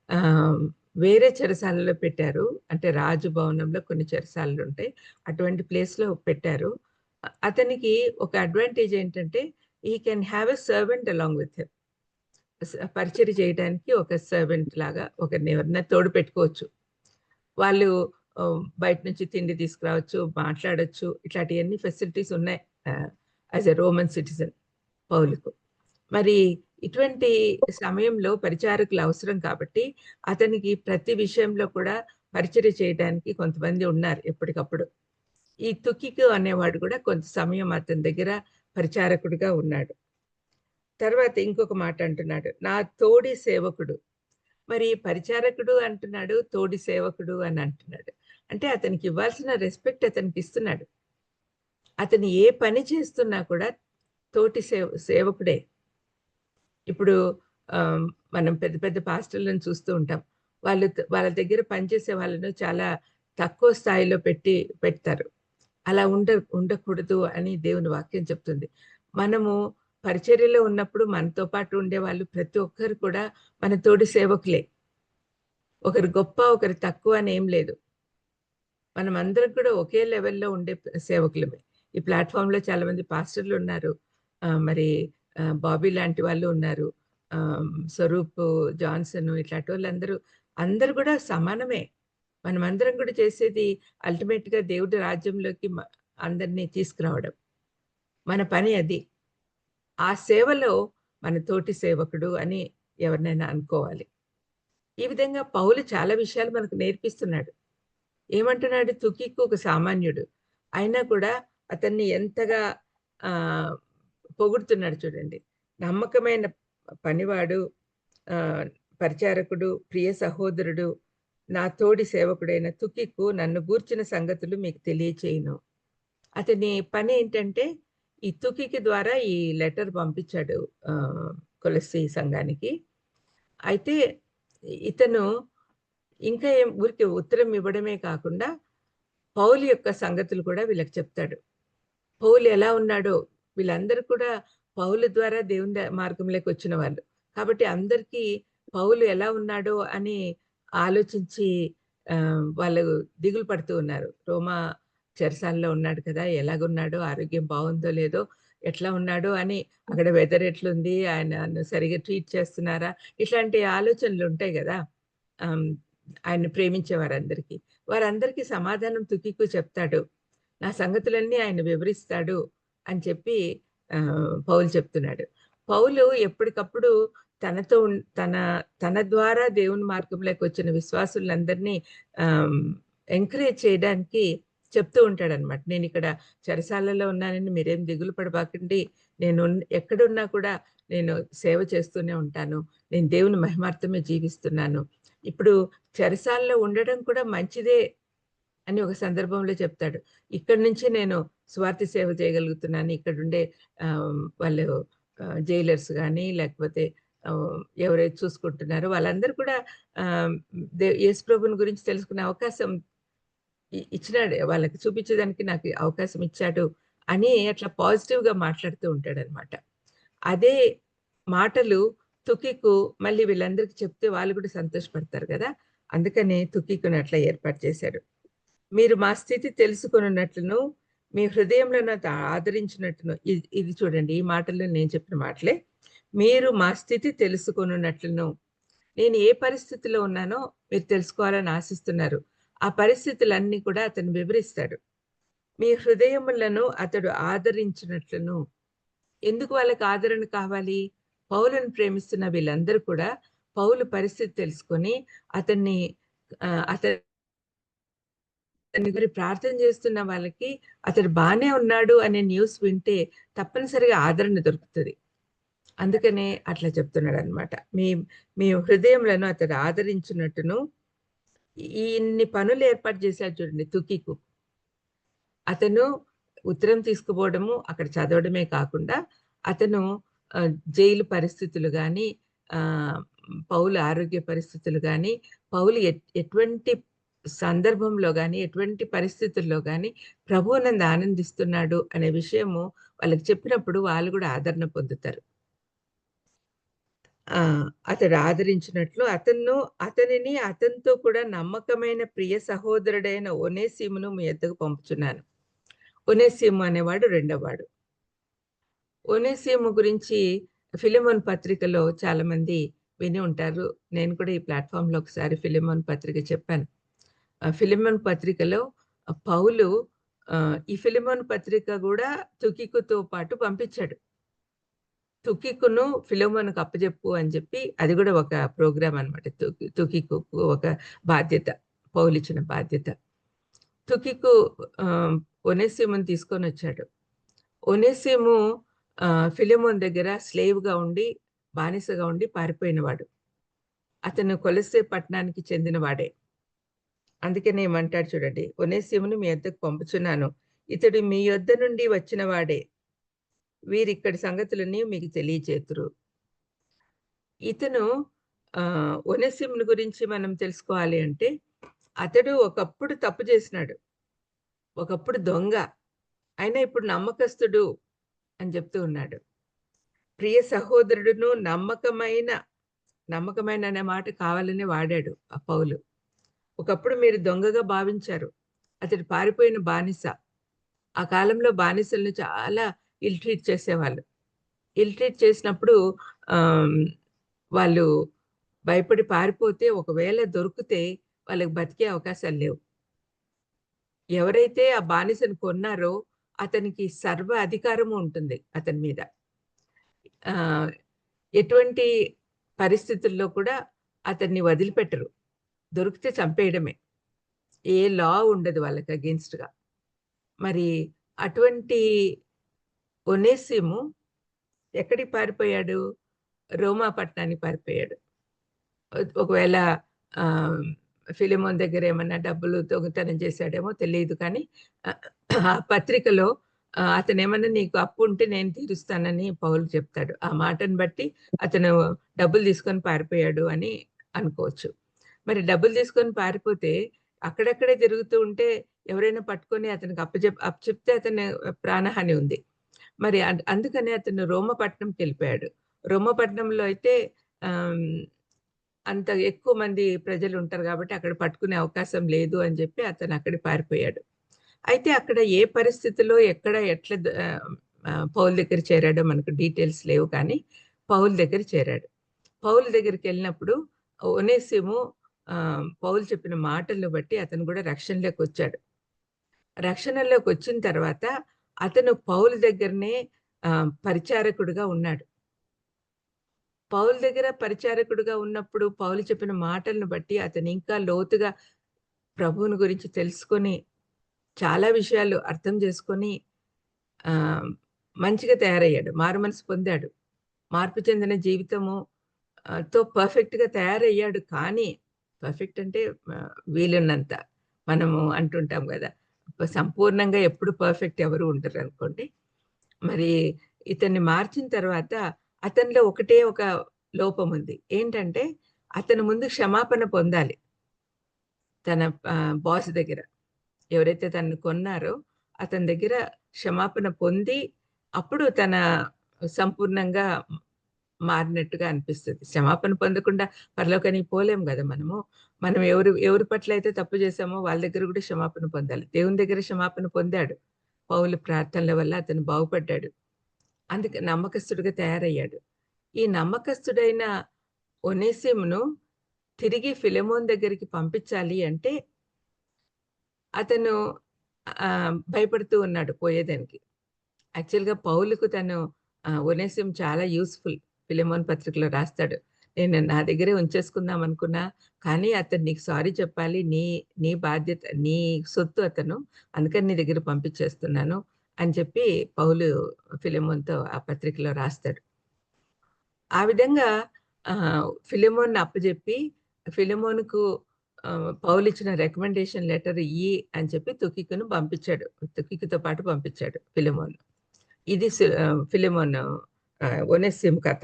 ఆహ్, వేరే చెరసాలలో పెట్టారు. అంటే రాజు భవనంలో కొన్ని చెరసాలలుంటాయి. అటువంటి ప్లేస్‌లో పెట్టారు. అతనికి ఒక అడ్వాంటేజ్ ఏంటంటే, హి can have a servant along with him. పరిచర్య చేయడానికి ఒక సర్వెంట్ లాగా ఒకరినెవరినైనా తోడు పెట్టుకోవచ్చు. వాళ్ళు బయట నుంచి తిండి తీసుకురావచ్చు, మాట్లాడొచ్చు. ఇట్లాంటియన్నీ ఫెసిలిటీస్ ఉన్నాయి. యాస్ ఎ రోమన్ సిటిజన్ పౌలుకు. మరి ఇటువంటి సమయంలో పరిచారకులు అవసరం కాబట్టి, అతనికి ప్రతి విషయంలో కూడా పరిచర్య చేయడానికి కొంతమంది ఉన్నారు ఎప్పటికప్పుడు. ఈ తుకికు అనేవాడు కూడా కొంత సమయం అతని దగ్గర పరిచారకుడిగా ఉన్నాడు. తర్వాత ఇంకొక మాట అంటున్నాడు. నా తోడి సేవకుడు. మరి పరిచారకుడు అంటున్నాడు, తోడి సేవకుడు అని అంటున్నాడు. అంటే అతనికి ఇవ్వాల్సిన రెస్పెక్ట్ అతనికిస్తున్నాడు. అతను ఏ పని చేస్తున్నా కూడా తోటి సేవకుడే. ఇప్పుడు ఆహ్, మనం పెద్ద పెద్ద పాస్టర్‌లను చూస్తూ ఉంటాం. వాళ్ళ దగ్గర పనిచేసే వాళ్ళను చాలా తక్కువ స్థాయిలో పెడతారు. అలా ఉండకూడదు అని దేవుని వాక్యం చెప్తుంది. మనము పరిచర్యలో ఉన్నప్పుడు మనతో పాటు ఉండేవాళ్ళు ప్రతి ఒక్కరు కూడా మన తోటి సేవకులే. ఒకరు గొప్ప, ఒకరు తక్కువ అని ఏం లేదు. మనమందరం కూడా ఒకే లెవెల్‌లో ఉండే సేవకులమే. ఈ ప్లాట్‌ఫార్మ్‌లో చాలామంది పాస్టర్‌లున్నారు. మరి బాబీ లాంటి వాళ్ళు ఉన్నారు. స్వరూప్ జాన్సన్ ఇట్లాంటోళ్ళందరూ అందరూ గూడా సమానమే. మనమందరం కూడా చేసేది అల్టిమేట్‌గా దేవుడి రాజ్యంలోకి అందరిని తీసుకురావడం. మన పని అది. ఆ సేవలో మన తోటి సేవకుడు అని ఎవరినైనా అనుకోవాలి. ఈ విధంగా పౌలు చాలా విషయాలు మనకు నేర్పిస్తున్నాడు. ఏమంటున్నాడు? తుకికు ఒక సామాన్యుడు. అయినా కూడా అతన్ని ఎంతగా ఆహ్, పొగుడుతున్నాడు చూడండి. నమ్మకమైన పనివాడు, ఆహ్, పరిచారకుడు, ప్రియ సహోదరుడు, నా తోడి సేవకుడైన తుకికు నన్ను గూర్చిన సంగతులు మీకు తెలియచేయును. అతని పనేంటంటే, ఈ తుకికి ద్వారా ఈ లెటర్ పంపించాడు కొలస్సీ సంఘానికి. అయితే ఇతను ఇంకా ఊరికే ఉత్తరం ఇవ్వడమే కాకుండా, పౌలు యొక్క సంగతులు కూడా వీళ్ళకి చెప్తాడు. పౌలు ఎలా ఉన్నాడో, వీళ్ళందరూ కూడా పౌలు ద్వారా దేవుని మార్గంలోకొచ్చిన వాళ్ళు. కాబట్టి అందరికీ పౌలు ఎలా ఉన్నాడో అని ఆలోచించి వాళ్ళు దిగులు పడుతూ ఉన్నారు. రోమా చెరసాలలో ఉన్నాడు కదా! ఎలాగున్నాడో, ఆరోగ్యం బావుందో లేదో, ఎట్లా ఉన్నాడో అని, అక్కడ వెదర్ ఎట్లుంది, ఆయనను సరిగ్గా ట్రీట్ చేస్తున్నారా? ఇట్లాంటి ఆలోచనలుంటాయి గదా! ఆహ్, ఆయన్ని ప్రేమించే వారందరికీ. వారందరికీ సమాధానం తుకికు చెప్తాడు. నా సంగతులన్నీ ఆయన వివరిస్తాడు అని చెప్పి పౌలు చెప్తున్నాడు. పౌలు ఎప్పటికప్పుడు తనతో తన తన ద్వారా దేవుని మార్గంలోకి వచ్చిన విశ్వాసులందరినీ ఎంకరేజ్ చేయడానికి చెప్తూ ఉంటాడనమాట. నేను ఇక్కడ చెరసాలలో ఉన్నానని మీరేం దిగులు పడబాకండి. నేను ఎక్కడున్నా కూడా నేను సేవ చేస్తూనే ఉంటాను. నేను దేవుని మహిమార్థమే జీవిస్తున్నాను. ఇప్పుడు చెరసాలలో ఉండడం కూడా మంచిదే అని ఒక సందర్భంలో చెప్తాడు. ఇక్కడి నుంచి నేను స్వార్థ సేవ చేయగలుగుతున్నాను. ఇక్కడుండే వాళ్ళు జైలర్స్ గానీ, లేకపోతే ఎవరైతే చూసుకుంటున్నారో వాళ్ళందరూ కూడా యేసు ప్రభువుని గురించి తెలుసుకునే అవకాశం ఇచ్చినాడు. వాళ్ళకి చూపించేదానికి నాకు అవకాశం ఇచ్చాడు అని అట్లా పాజిటివ్‌గా మాట్లాడుతూ ఉంటాడనమాట. అదే మాటలు తుకికు మళ్ళీ వీళ్ళందరికీ చెప్తే వాళ్ళు కూడా సంతోషపడతారు కదా! అందుకని తుకికుని అట్లా ఏర్పాటు చేశాడు. మీరు మా స్థితి తెలుసుకొనున్నట్లును, మీ హృదయంలో నాతో ఆదరించినట్టును, ఇది చూడండి, ఈ మాటలు నేను చెప్పిన మాటలే. మీరు మా స్థితి తెలుసుకొనున్నట్లును, నేను ఏ పరిస్థితిలో ఉన్నానో మీరు తెలుసుకోవాలని ఆశిస్తున్నారు. ఆ పరిస్థితులన్నీ కూడా అతను వివరిస్తాడు. మీ హృదయములను అతడు ఆదరించినట్లును. ఎందుకు వాళ్ళకి ఆదరణ కావాలి? పౌలుని ప్రేమిస్తున్న వీళ్ళందరూ కూడా పౌలు పరిస్థితి తెలుసుకొని అతన్ని అతని గురించి ప్రార్థన చేస్తున్న వాళ్ళకి అతడు బానే ఉన్నాడు అనే న్యూస్ వింటే తప్పనిసరిగా ఆదరణ దొరుకుతుంది. అందుకనే అట్లా చెప్తున్నాడనమాట. మీ మీ హృదయములను అతడు ఆదరించినట్టును, ఇన్ని పనులు ఏర్పాటు చేశాడు చూడండి తుకికు. అతను ఉత్తరం తీసుకుపోవడము, అక్కడ చదవడమే కాకుండా అతను జైలు పరిస్థితులు గానీ, పౌలు ఆరోగ్య పరిస్థితులు గానీ, పౌలు ఎటువంటి సందర్భంలో గానీ, ఎటువంటి పరిస్థితుల్లో గానీ ప్రభువునందు ఆనందిస్తున్నాడు అనే విషయము వాళ్ళకి చెప్పినప్పుడు వాళ్ళు కూడా ఆదరణ పొందుతారు. అతడు ఆదరించినట్లు అతనిని అతనితో కూడా నమ్మకమైన ప్రియ సహోదరుడైన ఒనేసిమును మీ యొద్దకు పంపుచున్నాను. ఒనేసిము అనేవాడు రెండోవాడు. ఒనేసిము గురించి ఫిలెమోను పత్రికలో చాలా మంది విని ఉంటారు. నేను కూడా ఈ ప్లాట్‌ఫామ్‌లో ఒకసారి ఫిలెమోను పత్రిక చెప్పాను. ఫిలెమోను పత్రికలో పౌలు ఈ ఫిలెమోను పత్రిక కూడా తుకికుతో పాటు పంపించాడు. తుకికును ఫిలెమోనుకు అప్పజెప్పు అని చెప్పి, అది కూడా ఒక ప్రోగ్రామ్ అన్నమాట. తుకికుకు ఒక బాధ్యత, పౌలిచ్చిన బాధ్యత. తుకికు ఒనేసిముని తీసుకొని వచ్చాడు. ఒనేసిము ఫిలెమోను దగ్గర స్లేవ్‌గా ఉండి, బానిసగా ఉండి పారిపోయినవాడు. అతను కొలొస్సే పట్టణానికి చెందినవాడే. అందుకనే ఏమంటాడు చూడండి, ఒనేసిమును మీ యొద్దకు పంపుచున్నాను. ఇతడు మీ యొద్ద నుండి వచ్చిన వాడే. వీరిక్కడి సంగతులన్నీ మీకు తెలియచేతురు. ఇతను ఒనేసిమును గురించి మనం తెలుసుకోవాలి అంటే, అతడు ఒకప్పుడు తప్పు చేసినాడు. ఒకప్పుడు దొంగ. అయినా ఇప్పుడు నమ్మకస్తుడు అని చెప్తూ ఉన్నాడు. ప్రియ సహోదరుడును నమ్మకమైన అనే మాట కావాలని వాడాడు ఆ పౌలు. ఒకప్పుడు మీరు దొంగగా భావించారు. అతడు పారిపోయిన బానిస. ఆ కాలంలో బానిసలను చాలా ఇల్ ట్రీట్ చేసేవాళ్ళు. ఇల్ ట్రీట్ చేసినప్పుడు వాళ్ళు భయపడి పారిపోతే, ఒకవేళ దొరికితే వాళ్ళకి బతికే అవకాశాలు లేవు. ఎవరైతే ఆ బానిసను కొన్నారో అతనికి సర్వ అధికారము ఉంటుంది అతని మీద. ఎటువంటి పరిస్థితుల్లో కూడా అతన్ని వదిలిపెట్టరు. దొరికితే చంపేయడమే. ఏ లా ఉండదు వాళ్ళకి అగెయిన్స్ట్‌గా. మరి అటువంటి ఒనేసిము ఎక్కడికి పారిపోయాడు? రోమా పట్టణానికి పారిపోయాడు. ఒకవేళ ఫిలెమోను దగ్గర ఏమన్నా డబ్బులు దొంగతనం చేశాడేమో తెలీదు కానీ, ఆ పత్రికలో అతనేమన్నా నీకు అప్పు ఉంటే నేను తీరుస్తానని పౌలు చెప్తాడు. ఆ మాటను బట్టి అతను డబ్బులు తీసుకొని పారిపోయాడు అని అనుకోవచ్చు. మరి డబ్బులు తీసుకొని పారిపోతే అక్కడక్కడే తిరుగుతూ ఉంటే ఎవరైనా పట్టుకొని అతనికి అప్పచెప్తే అతని ప్రాణహాని ఉంది. మరి అందుకని అతను రోమపట్నంకి వెళ్ళిపోయాడు. రోమపట్నంలో అయితే అంత ఎక్కువ మంది ప్రజలు ఉంటారు కాబట్టి అక్కడ పట్టుకునే అవకాశం లేదు అని చెప్పి అతను అక్కడికి పారిపోయాడు. అయితే అక్కడ ఏ పరిస్థితిలో ఎట్లా పౌలు దగ్గర చేరాడో మనకు డీటెయిల్స్ లేవు కానీ పౌలు దగ్గర చేరాడు. పౌలు దగ్గరికి వెళ్ళినప్పుడు ఒనేసిము పౌలు చెప్పిన మాటలను బట్టి అతను కూడా రక్షణలోకి వచ్చాడు. రక్షణలోకి వచ్చిన తర్వాత అతను పౌలు దగ్గరనే పరిచారకుడుగా ఉన్నాడు. పౌలు దగ్గర పరిచారకుడుగా ఉన్నప్పుడు పౌలు చెప్పిన మాటలను బట్టి అతను ఇంకా లోతుగా ప్రభువుని గురించి తెలుసుకొని, చాలా విషయాలు అర్థం చేసుకొని ఆహ్, మంచిగా తయారయ్యాడు. మారుమనసు పొందాడు. మార్పు చెందిన జీవితము తో పర్ఫెక్ట్‌గా తయారయ్యాడు. కానీ పర్ఫెక్ట్ అంటే వీలున్నంత. మనము అంటుంటాం గదా! సంపూర్ణంగా ఎప్పుడు పర్ఫెక్ట్ ఎవరు ఉండరనుకోండి. మరి ఇతన్ని మార్చిన తర్వాత అతనిలో ఒకటే ఒక లోపముంది. ఏంటంటే అతను ముందు క్షమాపణ పొందాలి. తన బాస్ దగ్గర. ఎవరైతే తనను కొన్నారో అతని దగ్గర క్షమాపణ పొంది, అప్పుడు తన సంపూర్ణంగా మారినట్టుగా అనిపిస్తది. క్షమాపణ పొందకుండా పరలోకానికి పోలేం గదా మనము. మనం ఎవరి పట్ల అయితే తప్పు చేశామో వాళ్ళ దగ్గర గూడా క్షమాపణ పొందాలి. దేవుని దగ్గర క్షమాపణ పొందాడు. పౌలు ప్రార్థనల వల్ల అతను బాగుపడ్డాడు. అందుకే నమ్మకస్తుడిగా తయారయ్యాడు. ఈ నమ్మకస్తుడైన ఒనేసిమును తిరిగి ఫిలెమోను దగ్గరికి పంపించాలి అంటే అతను భయపడుతూ ఉన్నాడు పోయేదానికి. యాక్చువల్‌గా పౌలుకు తను ఒనేసిం చాలా యూజ్‌ఫుల్. ఫిలెమోను పత్రికలో రాస్తాడు. నేను నా దగ్గరే ఉంచేసుకుందాం అనుకున్నా, కానీ అతను నీకు సారీ చెప్పాలి. నీ నీ బాధ్యత, నీ సొత్తు అతను. అందుకని నీ దగ్గరికి పంపించేస్తున్నాను అని చెప్పి పౌలు ఫిలెమోనుతో ఆ పత్రికలో రాస్తాడు. ఆ విధంగా ఫిలెమోన్‌ని అప్పజెప్పి ఫిలెమోనుకు పౌలిచ్చిన రికమెండేషన్ లెటర్ ఇయ్యి అని చెప్పి తుకికును పంపించాడు. తుకికుతో పాటు పంపించాడు ఫిలెమోను. ఇది ఫిలెమోను ఒనేసిము కథ.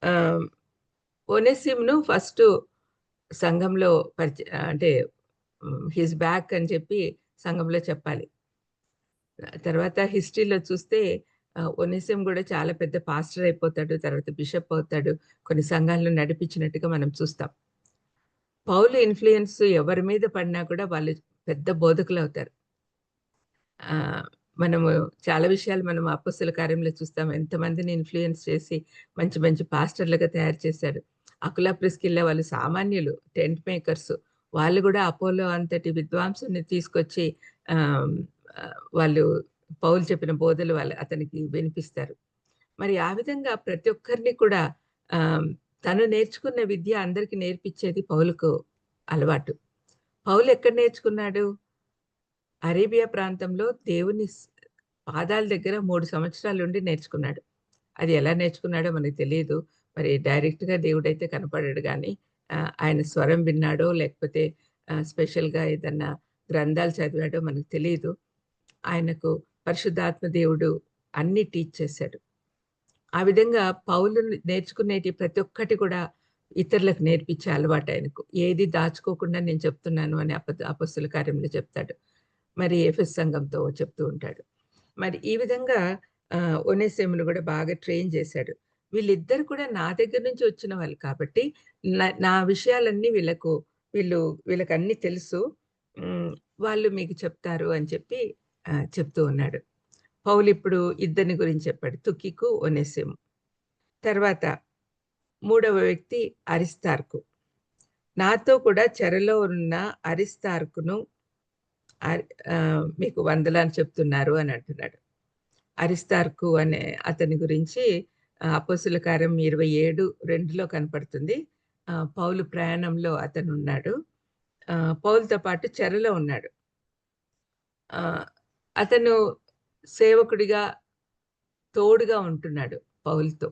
ఆహ్, ఒనేసిమును ఫస్టు సంఘంలో అంటే హిస్ బ్యాక్ అని చెప్పి సంఘంలో చెప్పాలి. తర్వాత హిస్టరీలో చూస్తే ఒనేసిం గూడా చాలా పెద్ద పాస్టర్ అయిపోతాడు. తర్వాత బిషప్ అవుతాడు. కొన్ని సంఘాలను నడిపించినట్టుగా మనం చూస్తాం. పౌలు ఇన్‌ఫ్లూయన్స్ ఎవరి మీద పడినా కూడా వాళ్ళు పెద్ద బోధకులవుతారు. ఆహ్, మనము చాలా విషయాలు మనం అపోస్తల కార్యంలో చూస్తాం. ఎంతమందిని ఇన్‌ఫ్లూయన్స్ చేసి మంచి మంచి పాస్టర్‌లుగా తయారు చేశాడు. అకుల, ప్రిస్కిల్ల వాళ్ళు సామాన్యులు. Tent makers. వాళ్ళు గూడా అపోలో అంతటి విద్వాంసుని తీసుకొచ్చి ఆహ్, వాళ్ళు పౌలు చెప్పిన బోధలు అతనికి వినిపిస్తారు. మరి ఆ విధంగా ప్రతి ఒక్కరిని కూడా ఆహ్, తను నేర్చుకున్న విద్య అందరికి నేర్పించేది పౌలుకు అలవాటు. పౌలు ఎక్కడ నేర్చుకున్నాడు? అరేబియా ప్రాంతంలో దేవుని పాదాల దగ్గర 3 సంవత్సరాలుండి నేర్చుకున్నాడు. అది ఎలా నేర్చుకున్నాడో మనకు తెలీదు. మరి డైరెక్ట్‌గా దేవుడైతే కనపడడు గానీ, ఆయన స్వరం విన్నాడో, లేకపోతే స్పెషల్‌గా ఏదన్నా గ్రంథాలు చదివాడో మనకు తెలీదు. ఆయనకు పరిశుద్ధాత్మ దేవుడు అన్నీ టీచ్ చేశాడు. ఆ విధంగా పౌలు నేర్చుకునేటి ప్రతి ఒక్కటి కూడా ఇతరులకు నేర్పించే అలవాటు ఆయనకు. ఏది దాచుకోకుండా నేను చెప్తున్నాను అని అపొస్తలుల కార్యంలో చెప్తాడు. మరి ఎఫెసు సంఘంతో చెప్తూ ఉంటాడు. మరి ఈ విధంగా ఒనేసిమును గూడా బాగా ట్రైన్ చేశాడు. వీళ్ళిద్దరు కూడా నా దగ్గర నుంచి వచ్చిన వాళ్ళు కాబట్టి, నా విషయాలన్నీ వీళ్ళకన్నీ తెలుసు. హ్మ్. వాళ్ళు మీకు చెప్తారు అని చెప్పి చెప్తూ ఉన్నాడు. పౌలిప్పుడు ఇద్దరిని గురించి చెప్పాడు. తుకికు, ఒనేసిము. తర్వాత మూడవ వ్యక్తి అరిస్తార్కు. నాతో కూడా చెరలో ఉన్న అరిస్తార్కును మీకు వందనాలు చెప్తున్నారు అని అంటున్నాడు. అరిస్తార్కు అనే అతని గురించి అపోస్తుల కార్యం 27:2లో కనపడుతుంది. పౌలు ప్రయాణంలో అతనున్నాడు. పౌలుతో పాటు చెరలో ఉన్నాడు. అతను సేవకుడిగా తోడుగా ఉంటున్నాడు పౌలుతో.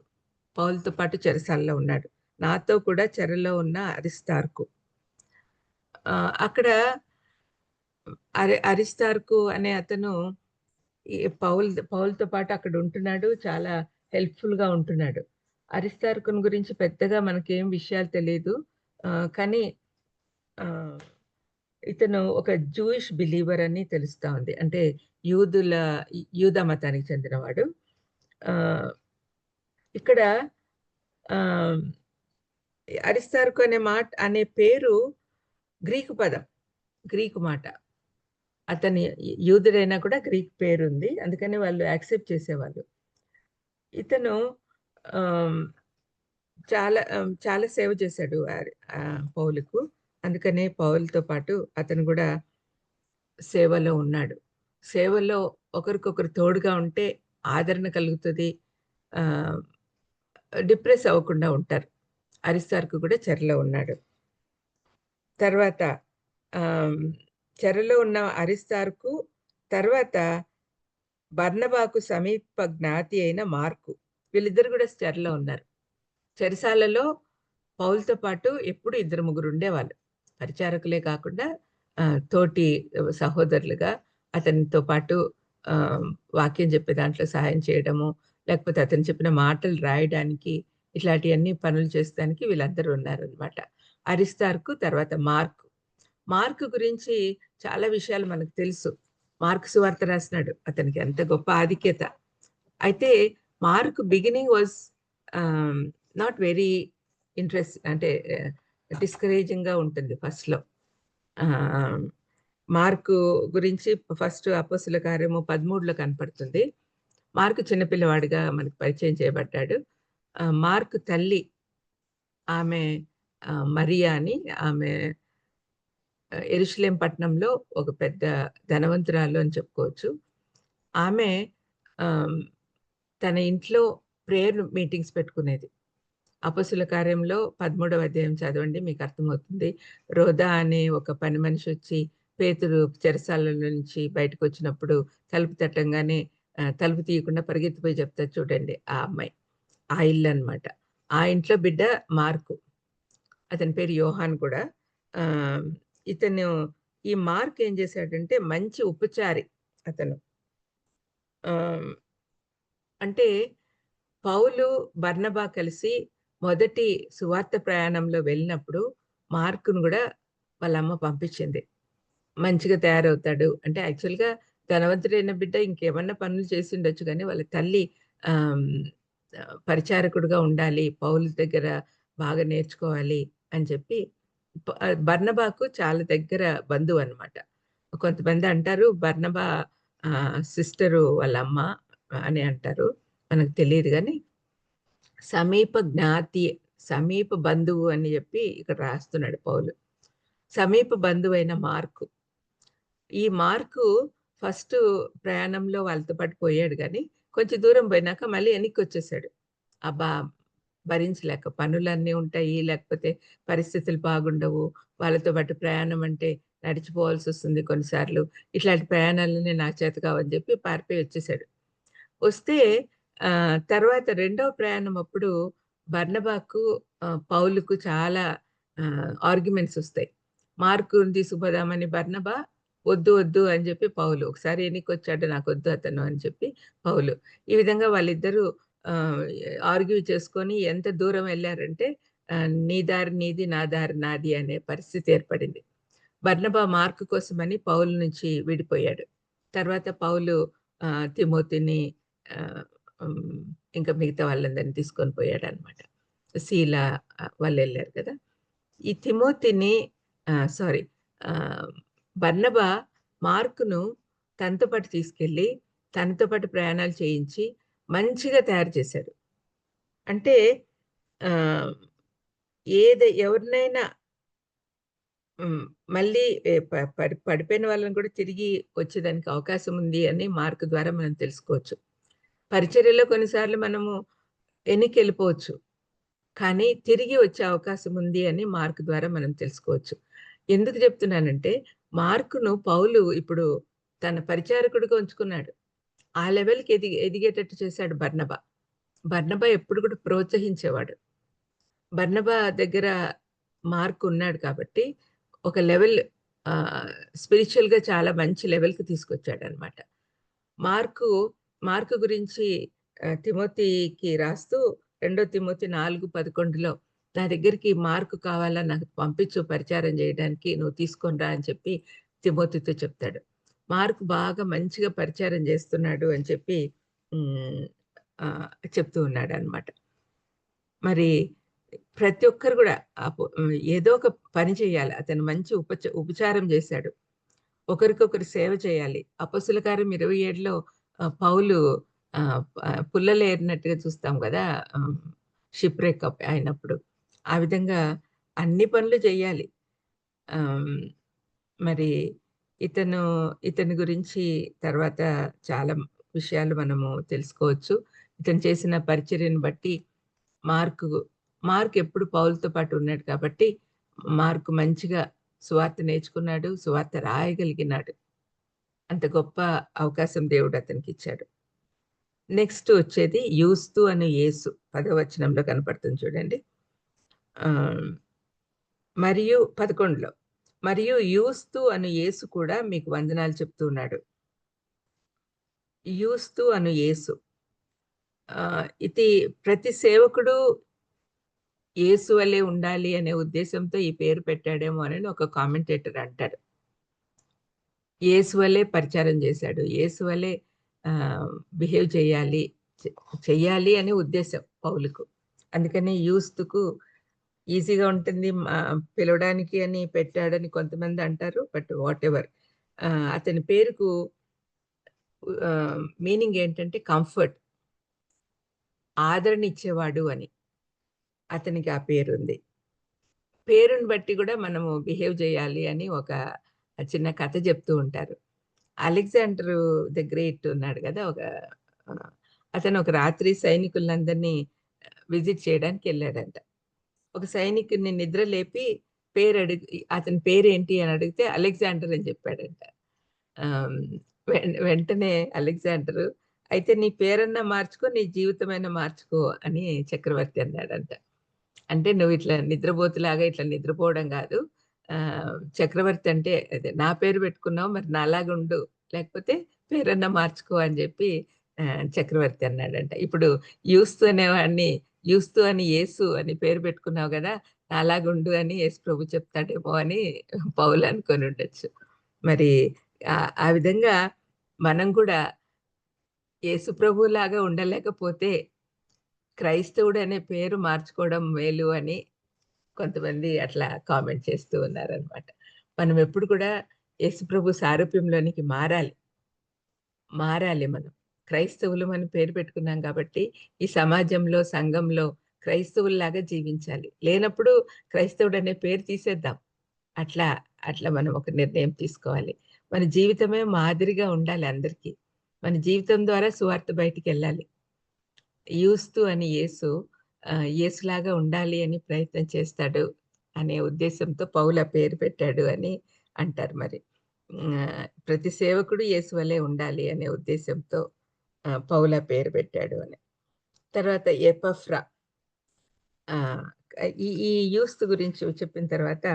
పౌలుతో పాటు చెరసాలలో ఉన్నాడు. నాతో కూడా చెరలో ఉన్న అరిస్తార్కు. అక్కడ అరిస్తార్కు అనే అతను ఈ పౌలుతో పాటు అక్కడ ఉంటున్నాడు. చాలా హెల్ప్‌ఫుల్‌గా ఉంటున్నాడు. అరిస్తార్కుని గురించి పెద్దగా మనకేం విషయాలు తెలీదు. కానీ ఆహ్, ఇతను ఒక జూయిష్ బిలీవర్ అని తెలుస్తా ఉంది. అంటే యూదా మతానికి చెందినవాడు. ఆహ్, ఇక్కడ ఆహ్, అరిస్తార్కు అనే పేరు గ్రీకు పదం. గ్రీకు మాట. అతని యూదుడైనా కూడా గ్రీక్ పేరుంది. అందుకని వాళ్ళు యాక్సెప్ట్ చేసేవాళ్ళు. ఇతను ఆహ్, చాలా సేవ చేశాడు పౌలుకు. అందుకనే పౌలుతో పాటు అతను కూడా సేవలో ఉన్నాడు. సేవలో ఒకరికొకరు తోడుగా ఉంటే ఆదరణ కలుగుతది. ఆహ్, డిప్రెస్ అవ్వకుండా ఉంటారు. అరిస్తార్కు కూడా చెరలో ఉన్నాడు. తర్వాత ఆహ్, చెరలో ఉన్న అరిస్తార్కు తర్వాత బర్నబాకు సమీప జ్ఞాతి అయిన మార్కు. వీళ్ళిద్దరు కూడా చెరలో ఉన్నారు. చెరసాలలో పౌలుతో పాటు ఎప్పుడు ఇద్దరు ముగ్గురు ఉండేవాళ్ళు. పరిచారకులే కాకుండా తోటి సహోదరులుగా అతనితో పాటు ఆహ్, వాక్యం చెప్పే దాంట్లో సహాయం చేయడము, లేకపోతే అతను చెప్పిన మాటలు రాయడానికి, ఇట్లాంటియన్నీ పనులు చేస్తానికి వీళ్ళందరూ ఉన్నారనమాట. అరిస్తార్కు, తర్వాత మార్కు. మార్కు గురించి చాలా విషయాలు మనకు తెలుసు. మార్కు సువార్త రాసినాడు. అతనికి ఎంత గొప్ప ఆధిక్యత. అయితే mark beginning was not very అంటే డిస్కరేజింగ్‌గా ఉంటుంది ఫస్ట్‌లో. మార్కు గురించి ఫస్ట్ అపోస్తుల కార్యము 13లో కనపడుతుంది. మార్కు చిన్నపిల్లవాడిగా మనకు పరిచయం చేయబడ్డాడు. మార్కు తల్లి ఆమె మరియా అని, ఆమె యెరూషలేం పట్టణంలో ఒక పెద్ద ధనవంతురాలు అని చెప్పుకోవచ్చు. ఆమె ఆహ్, తన ఇంట్లో ప్రేయర్ మీటింగ్స్ పెట్టుకునేది. అపొస్తలుల కార్యంలో 13వ అధ్యాయం చదవండి మీకు అర్థమవుతుంది. రోదా అనే ఒక పని మనిషి వచ్చి పేతురు చెరసాల నుంచి బయటకొచ్చినప్పుడు తలుపు తట్టంగానే తలుపు తీయకుండా పరిగెత్తిపోయి చెప్తది చూడండి ఆ అమ్మాయి. ఆ ఇల్లనమాట. ఆ ఇంట్లో బిడ్డ మార్కు. అతని పేరు యోహాన్ కూడా. ఆహ్, ఇతను ఈ మార్క్ ఏం చేశాడంటే మంచి ఉపచారి అతను. ఆహ్, అంటే పౌలు, బర్నబా కలిసి మొదటి సువార్త ప్రయాణంలో వెళ్ళినప్పుడు మార్కును గూడా వాళ్ళమ్మ పంపించింది. మంచిగా తయారవుతాడు. అంటే యాక్చువల్‌గా ధనవంతుడైన బిడ్డ ఇంకేమన్నా పనులు చేసుండొచ్చు గానీ, వాళ్ళ తల్లి ఆహ్, పరిచారకుడుగా ఉండాలి. పౌలు దగ్గర బాగా నేర్చుకోవాలి అని చెప్పి బర్నబాకు చాలా దగ్గర బంధువనమాట. కొంతమంది అంటారు బర్నబా సిస్టరు వాళ్ళ అమ్మ అని అంటారు. మనకు తెలీదు గానీ సమీప జ్ఞాతి, సమీప బంధువు అని జెప్పి ఇక్కడ రాస్తున్నాడు పౌలు. సమీప బంధువైన మార్కు. ఈ మార్కు ఫస్టు ప్రయాణంలో వాళ్ళతో పాటు పోయాడు గానీ, కొంచెం దూరం పోయినాక మళ్ళీ ఎనక్కొచ్చేసాడు. అబ్బా! భరించలేక పనులన్నీ ఉంటాయి, లేకపోతే పరిస్థితులు బాగుండవు. వాళ్ళతో పాటు ప్రయాణం అంటే నడిచిపోవాల్సొస్తుంది కొన్నిసార్లు. ఇట్లాంటి ప్రయాణాలన్నీ నా చేత కావని జెప్పి పారిపోయి వచ్చేసాడు. వస్తే తర్వాత రెండవ ప్రయాణం అప్పుడు బర్నబాకు, పౌలుకు చాలా ఆర్గ్యుమెంట్స్ ఒస్తాయి. మార్కుని తీసుకుపోదామని బర్నబా, వద్దు, వద్దు అని జెప్పి పౌలు. ఒకసారి ఎనికొచ్చాడు నాకొద్దు అతను అని చెప్పి పౌలు. ఈ విధంగా వాళ్ళిద్దరూ ఆహ్, ఆర్గ్యూ చేసుకొని ఎంత దూరం వెళ్లారంటే నీ దారి నీది, నా దారి నాది అనే పరిస్థితి ఏర్పడింది. బర్నబా మార్కు కోసమని పౌలు నుంచి విడిపోయాడు. తర్వాత పౌలు తిమోతిని ఆహ్, హ్మ్. ఇంకా మిగతా వాళ్ళందరిని తీసుకొని పోయాడనమాట. శీల వాళ్ళెళ్లారు కదా! ఈ తిమోతిని సారీ ఆహ్, బర్నబా మార్కును తనతో పాటు తీసుకెళ్ళి, తనతో పాటు ప్రయాణాలు చేయించి, మంచిగా తయారు చేశాడు. అంటే ఆహ్, ఎవరినైనా హ్మ్. మళ్ళీ ఎ ప పడి పడిపోయిన వాళ్ళని కూడా తిరిగి వచ్చేదానికి అవకాశం ఉంది అని మార్క్ ద్వారా మనం తెలుసుకోవచ్చు. పరిచర్యలో కొన్నిసార్లు మనము ఎనక్కెళ్ళిపోవచ్చు. కానీ తిరిగి వచ్చే అవకాశం ఉంది అని మార్క్ ద్వారా మనం తెలుసుకోవచ్చు. ఎందుకు చెప్తున్నానంటే మార్క్‌ను పౌలు ఇప్పుడు తన పరిచారకుడిగా ఉంచుకున్నాడు. ఆ లెవెల్‌కి ఎదిగేటట్టు చేశాడు బర్నబా. బర్నబా ఎప్పుడు కూడా ప్రోత్సహించేవాడు. బర్నబా దగ్గర మార్క్ ఉన్నాడు కాబట్టి, ఒక లెవెల్ ఆహ్, స్పిరిచ్యువల్‌గా చాలా మంచి లెవెల్‌కి తీసుకొచ్చాడనమాట. మార్కు, మార్కు గురించి తిమోతికి రాస్తూ 2 తిమోతి 4:11లో నా దగ్గరికి మార్కు కావాలా నాకు పంపించు పరిచారం చేయడానికి నువ్వు తీసుకొని రా అని చెప్పి తిమోతితో చెప్తాడు. మార్క్ బాగా మంచిగా పరిచారం చేస్తున్నాడు అని చెప్పి హ్మ్. చెప్తూ ఉన్నాడనమాట. మరి ప్రతి ఒక్కరు గూడా ఏదో ఒక పని చేయాలి. అతను మంచి ఉపచారం జేశాడు. ఒకరికొకరు సేవ చేయాలి. అపొస్తలుల కార్యం 27లో పౌలు పుల్లలు ఏరినట్టుగా చూస్తాం గదా! ఆహ్, షిప్‌వ్రెక్ అయినప్పుడు. ఆ విధంగా అన్ని పనులు చేయాలి. ఆహ్, మరి ఇతను ఇతని గురించి తర్వాత చాలా విషయాలు మనము తెలుసుకోవచ్చు. ఇతను చేసిన పరిచర్యను బట్టి మార్కు మార్క్ ఎప్పుడు పౌలుతో పాటు ఉన్నాడు కాబట్టి, మార్క్ మంచిగా సువార్త నేర్చుకున్నాడు. సువార్త రాయగలిగినాడు. అంత గొప్ప అవకాశం దేవుడు అతనికిచ్చాడు. నెక్స్ట్ వచ్చేది యూస్తు అను యేసు 10వ వచనంలో కనపడుతుంది చూడండి. ఆహ్, మరియు 11లో మరియు యూస్తు అను యేసు కూడా మీకు వందనాలు చెప్తూ ఉన్నాడు. యూస్తు అను యేసు. ఇది ప్రతి సేవకుడు యేసు వలే ఉండాలి అనే ఉద్దేశంతో ఈ పేరు పెట్టాడేమో అని ఒక కామెంటేటర్ అంటాడు. యేసు వలే పరిచారం చేశాడు. యేసు వలే బిహేవ్ చేయాలి. చె చెయ్యాలి అనే ఉద్దేశం పౌలుకు. అందుకని యూస్తుకు ఈజీగా ఉంటుంది పిలవడానికి అని పెట్టాడని కొంతమంది అంటారు. But whatever. అతని పేరుకు మీనింగ్ ఏంటంటే కంఫర్ట్. ఆదరణ ఇచ్చేవాడు అని. అతనికి ఆ పేరుంది. పేరుని బట్టి గూడా మనము బిహేవ్ చేయాలి అని ఒక చిన్న కథ చెప్తూ ఉంటారు. అలెగ్జాండరు ద గ్రేట్ ఉన్నాడు గదా! ఆహ్, అతను ఒక రాత్రి సైనికులందరినీ విజిట్ చేయడానికెళ్ళాడంట. ఒక సైనికుడిని నిద్ర లేపి అతని పేరేంటి అని అడిగితే అలెగ్జాండర్ అని చెప్పాడంట. ఆహ్, వెంటనే అలెగ్జాండరు అయితే నీ పేరన్నా మార్చుకో, నీ జీవితమైనా మార్చుకో అని చక్రవర్తి అన్నాడంట. అంటే నువ్విట్లా నిద్రపోతులాగా ఇట్లా నిద్రపోవడం గాదు. చక్రవర్తి అంటే అదే నా పేరు పెట్టుకున్నావు మరి నాలాగుండు. లేకపోతే పేరన్నా మార్చుకో అని జెప్పి చక్రవర్తి అన్నాడంట. ఇప్పుడు యూస్తు అనేవాడిని యూస్తు అని యేసు అని పేరు పెట్టుకున్నావు గదా! నాలాగుండు అని యేసు ప్రభు చెప్తాడేమో అని పౌలు అనుకోనుండొచ్చు. మరి ఆ విధంగా మనం గూడా యేసు ప్రభువులాగా ఉండలేకపోతే క్రైస్తవుడు అనే పేరు మార్చుకోవడం మేలు అని కొంతమంది అట్లా కామెంట్ చేస్తూ ఉన్నారనమాట. మనం ఎప్పుడు కూడా యేసుప్రభు సారూప్యంలోనికి మారాలి. మారాలి మనం. క్రైస్తవులు అని పేరు పెట్టుకున్నాం కాబట్టి, ఈ సమాజంలో, సంఘంలో క్రైస్తవుల్లాగా జీవించాలి. లేనప్పుడు క్రైస్తవుడనే పేరు తీసేద్దాం. అట్లా, అట్లా మనం ఒక నిర్ణయం తీసుకోవాలి. మన జీవితమే మాదిరిగా ఉండాలి అందరికీ. మన జీవితం ద్వారా సువార్త బయటికెళ్ళాలి. యూస్తు అని యేసు యేసులాగా ఉండాలి అని ప్రయత్నం చేస్తాడు అనే ఉద్దేశంతో పౌలు ఆ పేరు పెట్టాడు అని అంటారు మరి. ప్రతి సేవకుడు యేసు వలే ఉండాలి అనే ఉద్దేశంతో పౌలు ఆ పేరు పెట్టాడు అని. తర్వాత ఎపఫ్రా ఆహ్, ఈ యూస్తు గురించి చెప్పిన తర్వాత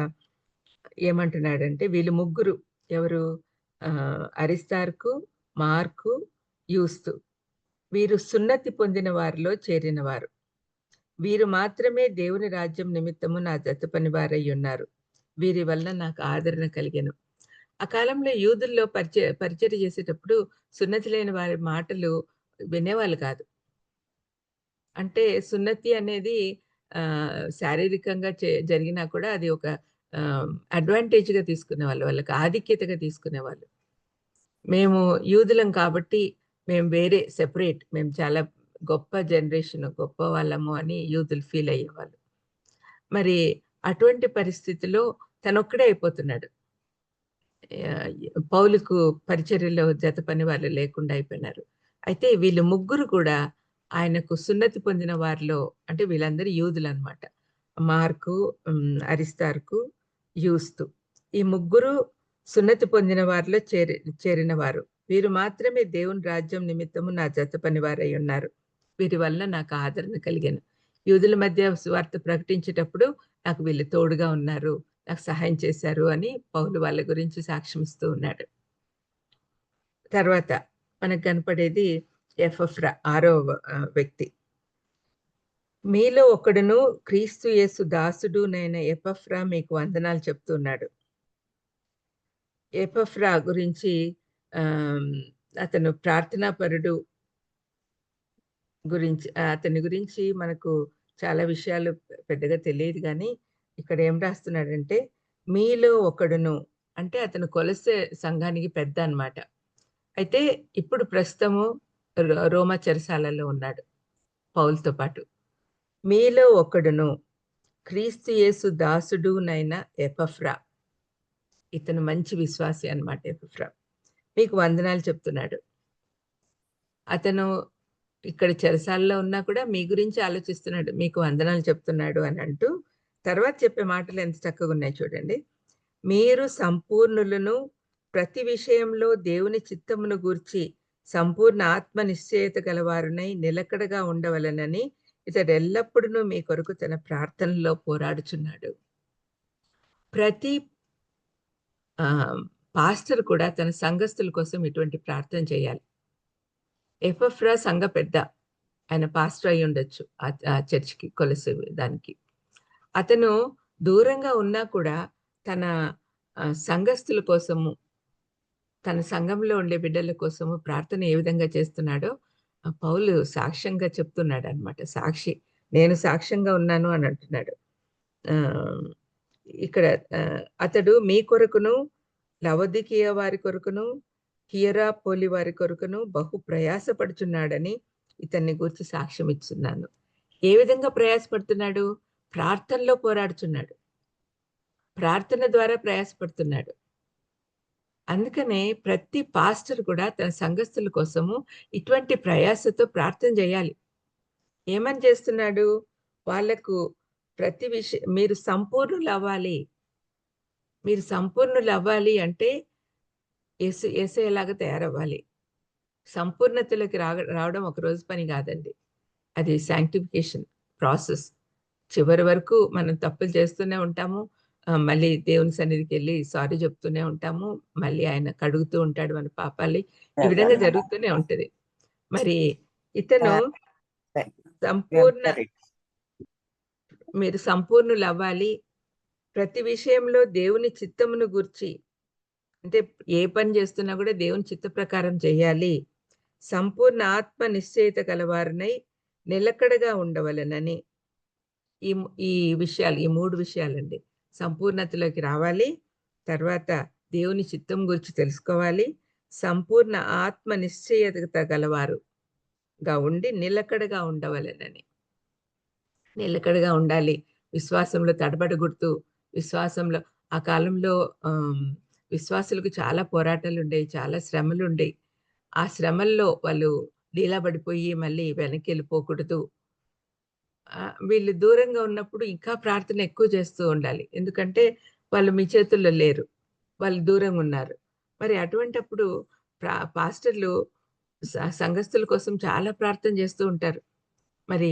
ఏమంటున్నాడంటే వీళ్ళు ముగ్గురు ఎవరు అరిస్తార్కు, మార్కు, యూస్తు. వీరు సున్నతి పొందిన వారిలో చేరినవారు. వీరు మాత్రమే దేవుని రాజ్యం నిమిత్తము నా జత పనివారయ్యున్నారు. వీరి వలన నాకు ఆదరణ కలిగెను. ఆ కాలంలో యూదుల్లో పరిచర్య చేసేటప్పుడు సున్నతి లేని వారి మాటలు వినేవాళ్ళు కాదు. అంటే సున్నతి అనేది శారీరకంగా జరిగినా కూడా అది ఒక అడ్వాంటేజ్‌గా తీసుకునేవాళ్ళు. వాళ్ళకి ఆధిక్యతగా తీసుకునేవాళ్ళు. మేము యూదులం కాబట్టి మేము వేరే సెపరేట్. మేము చాలా గొప్ప జనరేషన్, గొప్ప వాళ్ళము అని యూదులు ఫీల్ అయ్యేవాళ్ళు. మరి అటువంటి పరిస్థితిలో తనొక్కడే అయిపోతున్నాడు. ఆహ్, పౌలుకు పరిచర్యలో జత పని వాళ్ళు లేకుండా అయిపోయినారు. అయితే వీళ్ళు ముగ్గురు కూడా ఆయనకు సున్నతి పొందిన వారిలో అంటే వీళ్ళందరూ యూదులనమాట. మార్కు, అరిస్తార్కు, యూస్తు. ఈ ముగ్గురు సున్నతి పొందిన వారిలో చేరినవారు. వీరు మాత్రమే దేవుని రాజ్యం నిమిత్తము నా జత పనివారై ఉన్నారు. వీరి వల్ల నాకు ఆదరణ కలిగెను. యూదుల మధ్య సువార్త ప్రకటించేటప్పుడు నాకు వీళ్ళు తోడుగా ఉన్నారు. నాకు సహాయం చేశారు అని పౌలు వాళ్ళ గురించి సాక్ష్యమిస్తూ ఉన్నాడు. తర్వాత మనకు కనపడేది ఎపఫ్రా 6వ వ్యక్తి. మీలో ఒకడును క్రీస్తు యేసు దాసుడునైన ఎపఫ్రా మీకు వందనాలు చెప్తున్నాడు. ఎపఫ్రా గురించి ఆహ్, అతను ప్రార్థనాపరుడు గురించి అతని గురించి మనకు చాలా విషయాలు పెద్దగా తెలియదు గానీ, ఇక్కడ ఏం రాస్తున్నాడంటే, మీలో ఒకడును అంటే అతను కొలొస్సే సంఘానికి పెద్ద అన్నమాట. అయితే ఇప్పుడు ప్రస్తుతము రోమా చెరసాలలో ఉన్నాడు పౌలుతో పాటు. మీలో ఒకడును క్రీస్తు యేసు దాసుడునైన ఎపఫ్రా. ఇతను మంచి విశ్వాసి అన్నమాట. ఎపఫ్రా మీకు వందనాలు చెప్తున్నాడు. అతను ఇక్కడ చెరసాలలో ఉన్నా కూడా మీ గురించి ఆలోచిస్తున్నాడు, మీకు వందనాలు చెప్తున్నాడు అని అంటూ తర్వాత చెప్పే మాటలు ఎంత చక్కగా ఉన్నాయి చూడండి. మీరు సంపూర్ణులను, ప్రతి విషయంలో దేవుని చిత్తమును గూర్చి సంపూర్ణ ఆత్మ నిశ్చయత గలవారునై నిలకడగా ఉండవలెనని ఇతడు ఎల్లప్పుడూ మీ కొరకు తన ప్రార్థనలో పోరాడుచున్నాడు. ప్రతి పాస్టర్ కూడా తన సంఘస్థుల కోసం ఇటువంటి ప్రార్థన చేయాలి. ఎపఫ్రా సంఘ పెద్ద, ఆయన పాస్టర్ అయి ఉండొచ్చు ఆ చర్చికి, కొలసే దానికి. అతను దూరంగా ఉన్నా కూడా తన సంఘస్థుల కోసము, తన సంఘంలో ఉండే బిడ్డల కోసము ప్రార్థన ఏ విధంగా చేస్తున్నాడో పౌలు సాక్ష్యంగా చెప్తున్నాడు అన్నమాట. సాక్షి, నేను సాక్ష్యంగా ఉన్నాను అని అంటున్నాడు. ఇక్కడ అతడు మీ కొరకును, లవొదికీయ వారి కొరకును, హియరాపోలి వారి కొరకును బహు ప్రయాసపడుచున్నాడని ఇతన్ని గురించి సాక్ష్యం ఇస్తున్నాను. ఏ విధంగా ప్రయాసపడుతున్నాడు? ప్రార్థనలో పోరాడుచున్నాడు, ప్రార్థన ద్వారా ప్రయాసపడుతున్నాడు. అందుకనే ప్రతి పాస్టర్ కూడా తన సంఘస్థుల కోసము ఇటువంటి ప్రయాసతో ప్రార్థన చేయాలి. ఏమని చేస్తున్నాడు? వాళ్లకు ప్రతి విషయం, మీరు సంపూర్ణులు అవ్వాలి. మీరు సంపూర్ణులు అవ్వాలి అంటే యేసయ్యలాగా తయారవ్వాలి. సంపూర్ణతలోకి రావడం ఒక రోజు పని కాదండి. అది శాంక్టిఫికేషన్ ప్రాసెస్. చివరి వరకు మనం తప్పులు చేస్తూనే ఉంటాము. మళ్ళీ దేవుని సన్నిధికి వెళ్ళి సారీ చెప్తూనే ఉంటాము. మళ్ళీ ఆయన కడుగుతూ ఉంటాడు మన పాపాల్ని. ఈ విధంగా జరుగుతూనే ఉంటది. మరి ఇతను మీరు సంపూర్ణులు అవ్వాలి. ప్రతి విషయంలో దేవుని చిత్తమును గూర్చి, అంటే ఏ పని చేస్తున్నా కూడా దేవుని చిత్త ప్రకారం చేయాలి. సంపూర్ణ ఆత్మ నిశ్చయిత కలవారినై నిలకడగా ఉండవలెనని. ఈ విషయాలు, ఈ 3 విషయాలండి. సంపూర్ణతలోకి రావాలి, తర్వాత దేవుని చిత్తం గురించి తెలుసుకోవాలి, సంపూర్ణ ఆత్మ నిశ్చయత గలవారుగా ఉండి నిలకడగా ఉండవలెనని. నిలకడగా ఉండాలి. విశ్వాసంలో తడబడకూడదు. విశ్వాసంలో ఆ కాలంలో విశ్వాసులకు చాలా పోరాటాలు ఉండేవి, చాలా శ్రమలు ఉండేవి. ఆ శ్రమల్లో వాళ్ళు డీలా పడిపోయి మళ్ళీ వెనక్కి వెళ్ళిపోకూడదు. వీళ్ళు దూరంగా ఉన్నప్పుడు ఇంకా ప్రార్థన ఎక్కువ చేస్తూ ఉండాలి. ఎందుకంటే వాళ్ళు మీ చేతుల్లో లేరు, వాళ్ళు దూరంగా ఉన్నారు. మరి అటువంటప్పుడు పాస్టర్లు సంఘస్థుల కోసం చాలా ప్రార్థన చేస్తూ ఉంటారు. మరి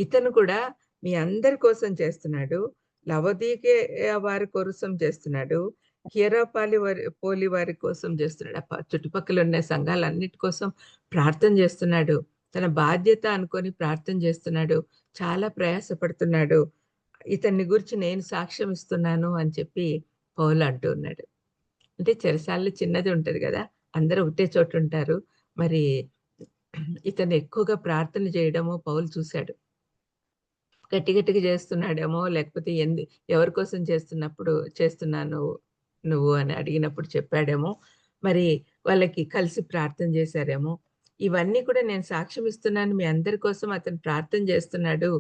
ఇతను కూడా మీ అందరి కోసం చేస్తున్నాడు, లవొదికీయ వారి కోసం చేస్తున్నాడు, హియరాపోలి వారి కోసం చేస్తున్నాడు. చుట్టుపక్కల ఉన్న సంఘాలన్నిటి కోసం ప్రార్థన చేస్తున్నాడు. తన బాధ్యత అనుకొని ప్రార్థన చేస్తున్నాడు. చాలా ప్రయాసపడుతున్నాడు. ఇతన్ని గురించి నేను సాక్ష్యం ఇస్తున్నాను అని చెప్పి పౌలు అంటూ ఉన్నాడు. అంటే చెరసాలలో చిన్నది ఉంటది కదా, అందరూ ఒకటే చోట ఉంటారు. మరి ఇతను ఎక్కువగా ప్రార్థన చేయడము పౌలు చూశాడు. గట్టిగా చేస్తున్నాడేమో, లేకపోతే ఎవరి కోసం చేస్తున్నాను నువ్వు అని అడిగినప్పుడు చెప్పాడేమో, మరి వాళ్ళకి కలిసి ప్రార్థన చేశారేమో. ఇవన్నీ కూడా నేను సాక్ష్యం ఇస్తున్నాను, మీ అందరి కోసం అతను ప్రార్థన చేస్తున్నాడు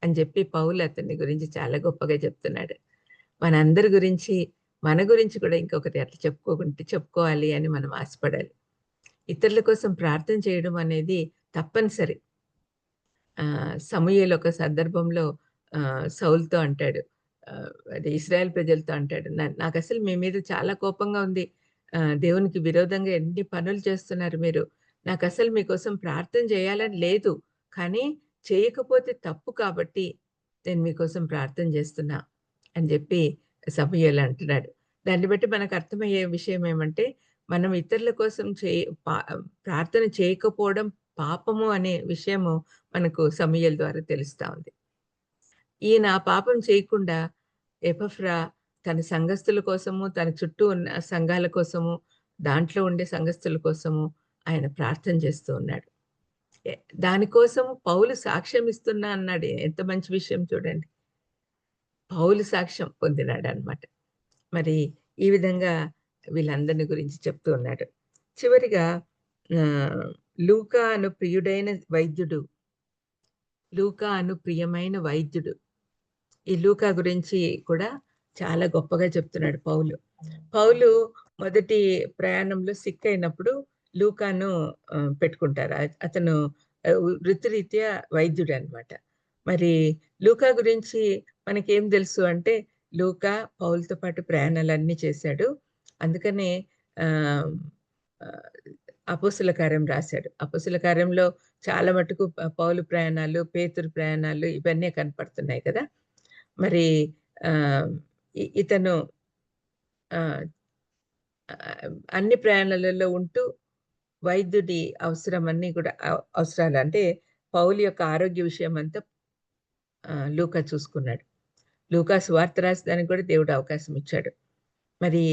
అని చెప్పి పౌలు అతని గురించి చాలా గొప్పగా చెప్తున్నాడు. మనందరి గురించి, మన గురించి కూడా ఇంకొకటి అట్లా చెప్పుకోవాలి అని మనం ఆశపడాలి. ఇతరుల కోసం ప్రార్థన చేయడం అనేది తప్పనిసరి. సమూయేలు ఒక సందర్భంలో సౌలుతో అంటాడు, అది ఇశ్రాయేల్ ప్రజలతో అంటాడు, నాకు అసలు మీ మీద చాలా కోపంగా ఉంది. దేవునికి విరోధంగా ఎన్ని పనులు చేస్తున్నారు మీరు. నాకు అసలు మీకోసం ప్రార్థన చేయాలని లేదు, కానీ చేయకపోతే తప్పు కాబట్టి నేను మీకోసం ప్రార్థన చేస్తున్నా అని చెప్పి సమూయేలు అంటున్నాడు. దాన్ని బట్టి మనకు అర్థమయ్యే విషయం ఏమంటే, మనం ఇతరుల కోసం ప్రార్థన చేయకపోవడం పాపము అనే విషయము మనకు సమూయేలు ద్వారా తెలుస్తా ఉంది. ఈయన పాపం చేయకుండా ఎపఫ్రా తన సంఘస్థుల కోసము, తన చుట్టూ ఉన్న సంఘాల కోసము, దాంట్లో ఉండే సంఘస్థుల కోసము ఆయన ప్రార్థన చేస్తూ ఉన్నాడు. దానికోసము పౌలు సాక్ష్యం ఇస్తున్నా అన్నాడు. ఎంత మంచి విషయం చూడండి. పౌలు సాక్ష్యం పొందినాడు అన్నమాట. మరి ఈ విధంగా వీళ్ళందరిని గురించి చెప్తూ ఉన్నాడు. చివరిగా లూకా అను ప్రియుడైన వైద్యుడు లూకా అను ప్రియమైన వైద్యుడు. ఈ లూకా గురించి కూడా చాలా గొప్పగా చెప్తున్నాడు పౌలు. పౌలు మొదటి ప్రయాణంలో సిక్ అయినప్పుడు లూకాను పెట్టుకుంటారు. అతను వృత్తిరీత్యా వైద్యుడనమాట. మరి లూకా గురించి మనకేం తెలుసు అంటే, లూకా పౌలుతో పాటు ప్రయాణాలన్నీ చేశాడు. అందుకనే ఆహ్, ఆహ్, అపోస్తల కార్యం రాశాడు. అపోస్తల కార్యంలో చాలా మటుకు పౌలు ప్రయాణాలు, పేతురు ప్రయాణాలు ఇవన్నీ కనపడుతున్నాయి కదా! మరి ఆహ్, ఇతను ఆహ్, అన్ని ప్రయాణాలలో ఉంటూ వైద్యుడి అవసరమన్నీ కూడా అవసరాలు అంటే పౌలు యొక్క ఆరోగ్య విషయమంతా లూకా చూసుకున్నాడు. లూకా సువార్త రాసడానికి కూడా దేవుడు అవకాశం ఇచ్చాడు. మరి